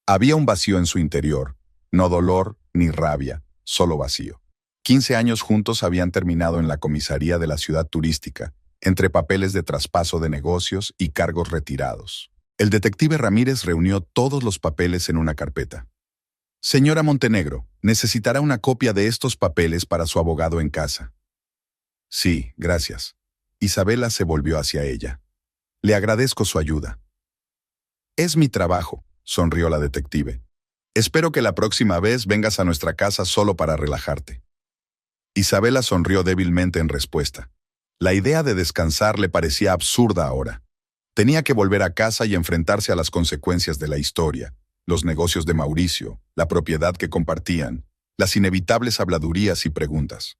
Había un vacío en su interior, no dolor ni rabia, solo vacío. 15 años juntos habían terminado en la comisaría de la ciudad turística, entre papeles de traspaso de negocios y cargos retirados. El detective Ramírez reunió todos los papeles en una carpeta. Señora Montenegro, necesitará una copia de estos papeles para su abogado en casa. Sí, gracias. Isabela se volvió hacia ella. Le agradezco su ayuda. Es mi trabajo, sonrió la detective. Espero que la próxima vez vengas a nuestra casa solo para relajarte. Isabela sonrió débilmente en respuesta. La idea de descansar le parecía absurda ahora. Tenía que volver a casa y enfrentarse a las consecuencias de la historia, los negocios de Mauricio, la propiedad que compartían, las inevitables habladurías y preguntas.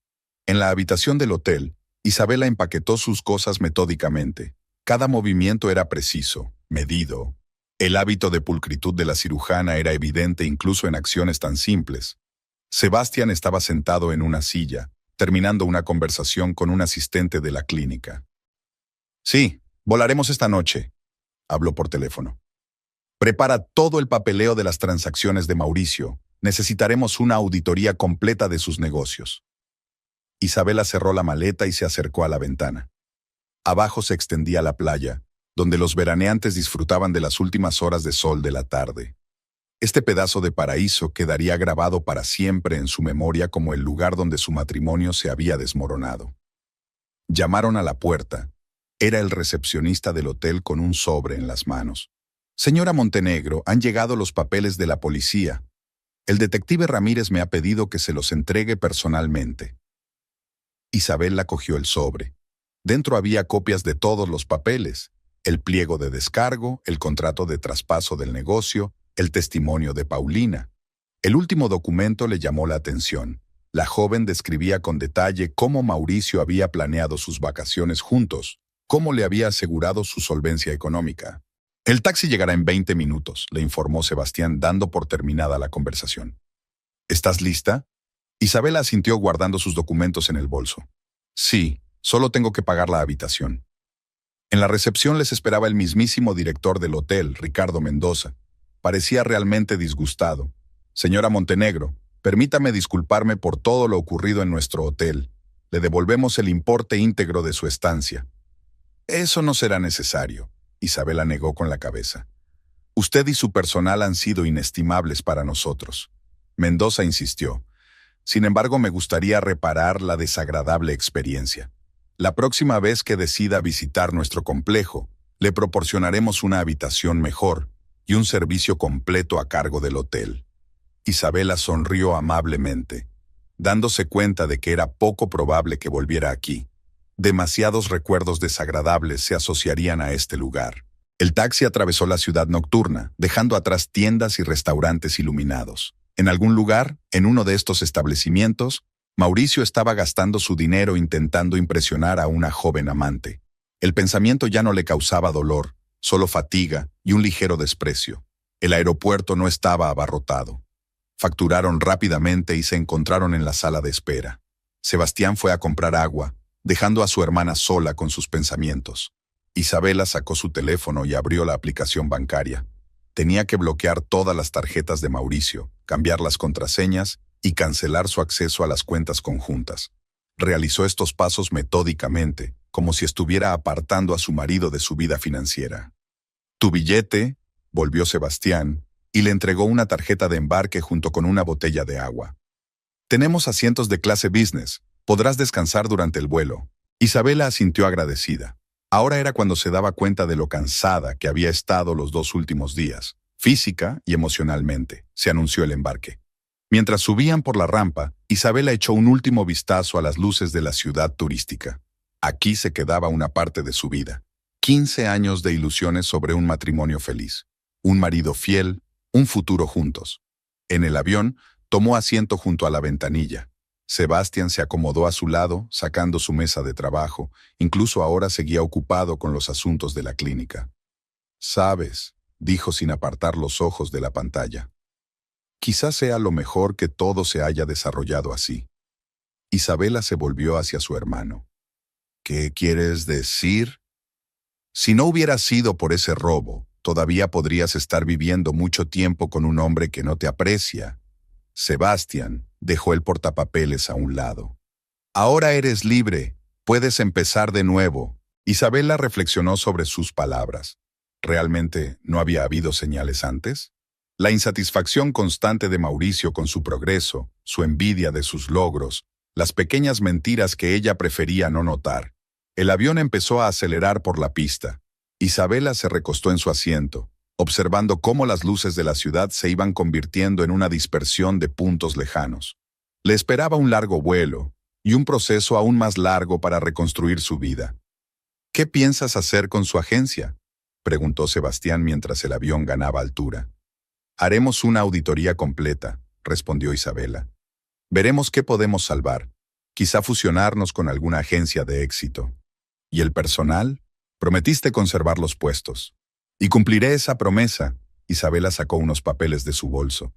En la habitación del hotel, Isabela empaquetó sus cosas metódicamente. Cada movimiento era preciso, medido. El hábito de pulcritud de la cirujana era evidente incluso en acciones tan simples. Sebastián estaba sentado en una silla, terminando una conversación con un asistente de la clínica. Sí, Volaremos esta noche, habló por teléfono. Prepara todo el papeleo de las transacciones de Mauricio. Necesitaremos una auditoría completa de sus negocios. Isabela cerró la maleta y se acercó a la ventana. Abajo se extendía la playa, donde los veraneantes disfrutaban de las últimas horas de sol de la tarde. Este pedazo de paraíso quedaría grabado para siempre en su memoria como el lugar donde su matrimonio se había desmoronado. Llamaron a la puerta. Era el recepcionista del hotel con un sobre en las manos. Señora Montenegro, han llegado los papeles de la policía. El detective Ramírez me ha pedido que se los entregue personalmente. Isabela cogió el sobre. Dentro había copias de todos los papeles: el pliego de descargo, el contrato de traspaso del negocio, el testimonio de Paulina. El último documento le llamó la atención. La joven describía con detalle cómo Mauricio había planeado sus vacaciones juntos, cómo le había asegurado su solvencia económica. El taxi llegará en 20 minutos, le informó Sebastián, dando por terminada la conversación. ¿Estás lista? Isabela asintió guardando sus documentos en el bolso. Sí, solo tengo que pagar la habitación. En la recepción les esperaba el mismísimo director del hotel, Ricardo Mendoza. Parecía realmente disgustado. Señora Montenegro, permítame disculparme por todo lo ocurrido en nuestro hotel. Le devolvemos el importe íntegro de su estancia. Eso no será necesario, Isabela negó con la cabeza. Usted y su personal han sido inestimables para nosotros. Mendoza insistió. Sin embargo, me gustaría reparar la desagradable experiencia. La próxima vez que decida visitar nuestro complejo, le proporcionaremos una habitación mejor y un servicio completo a cargo del hotel. Isabela sonrió amablemente, dándose cuenta de que era poco probable que volviera aquí. Demasiados recuerdos desagradables se asociarían a este lugar. El taxi atravesó la ciudad nocturna, dejando atrás tiendas y restaurantes iluminados. En algún lugar, en uno de estos establecimientos, Mauricio estaba gastando su dinero intentando impresionar a una joven amante. El pensamiento ya no le causaba dolor, solo fatiga y un ligero desprecio. El aeropuerto no estaba abarrotado. Facturaron rápidamente y se encontraron en la sala de espera. Sebastián fue a comprar agua, dejando a su hermana sola con sus pensamientos. Isabela sacó su teléfono y abrió la aplicación bancaria. Tenía que bloquear todas las tarjetas de Mauricio, cambiar las contraseñas y cancelar su acceso a las cuentas conjuntas. Realizó estos pasos metódicamente, como si estuviera apartando a su marido de su vida financiera. «Tu billete», volvió Sebastián, y le entregó una tarjeta de embarque junto con una botella de agua. «Tenemos asientos de clase business. Podrás descansar durante el vuelo». Isabela asintió agradecida. Ahora era cuando se daba cuenta de lo cansada que había estado los 2 últimos días, física y emocionalmente. Se anunció el embarque. Mientras subían por la rampa, Isabela echó un último vistazo a las luces de la ciudad turística. Aquí se quedaba una parte de su vida. 15 años de ilusiones sobre un matrimonio feliz, un marido fiel, un futuro juntos. En el avión, tomó asiento junto a la ventanilla. Sebastián se acomodó a su lado, sacando su mesa de trabajo. Incluso ahora seguía ocupado con los asuntos de la clínica. «Sabes», dijo sin apartar los ojos de la pantalla. «Quizás sea lo mejor que todo se haya desarrollado así». Isabela se volvió hacia su hermano. «¿Qué quieres decir? Si no hubiera sido por ese robo, todavía podrías estar viviendo mucho tiempo con un hombre que no te aprecia». Sebastián dejó el portapapeles a un lado. «Ahora eres libre, puedes empezar de nuevo». Isabela reflexionó sobre sus palabras. ¿Realmente no había habido señales antes? La insatisfacción constante de Mauricio con su progreso, su envidia de sus logros, las pequeñas mentiras que ella prefería no notar. El avión empezó a acelerar por la pista. Isabela se recostó en su asiento, observando cómo las luces de la ciudad se iban convirtiendo en una dispersión de puntos lejanos. Le esperaba un largo vuelo y un proceso aún más largo para reconstruir su vida. «¿Qué piensas hacer con su agencia?», preguntó Sebastián mientras el avión ganaba altura. «Haremos una auditoría completa», respondió Isabela. «Veremos qué podemos salvar. Quizá fusionarnos con alguna agencia de éxito». «¿Y el personal? Prometiste conservar los puestos». «Y cumpliré esa promesa», Isabela sacó unos papeles de su bolso.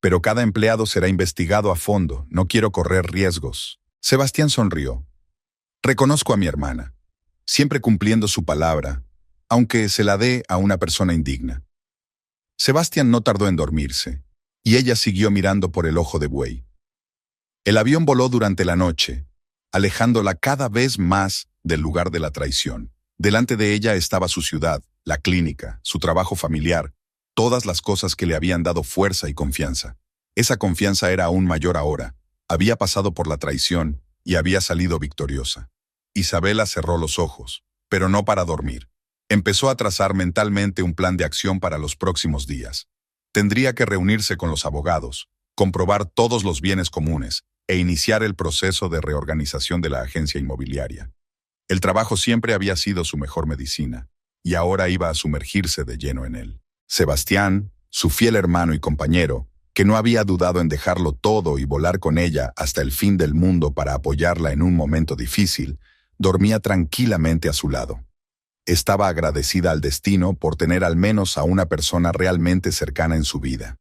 «Pero cada empleado será investigado a fondo, no quiero correr riesgos». Sebastián sonrió. «Reconozco a mi hermana. siempre cumpliendo su palabra, aunque se la dé a una persona indigna. Sebastián no tardó en dormirse, y ella siguió mirando por el ojo de buey. El avión voló durante la noche, alejándola cada vez más del lugar de la traición. Delante de ella estaba su ciudad, la clínica, su trabajo familiar, todas las cosas que le habían dado fuerza y confianza. Esa confianza era aún mayor ahora. Había pasado por la traición y había salido victoriosa. Isabela cerró los ojos, pero no para dormir. Empezó a trazar mentalmente un plan de acción para los próximos días. Tendría que reunirse con los abogados, comprobar todos los bienes comunes e iniciar el proceso de reorganización de la agencia inmobiliaria. El trabajo siempre había sido su mejor medicina, y ahora iba a sumergirse de lleno en él. Sebastián, su fiel hermano y compañero, que no había dudado en dejarlo todo y volar con ella hasta el fin del mundo para apoyarla en un momento difícil, dormía tranquilamente a su lado. Estaba agradecida al destino por tener al menos a una persona realmente cercana en su vida.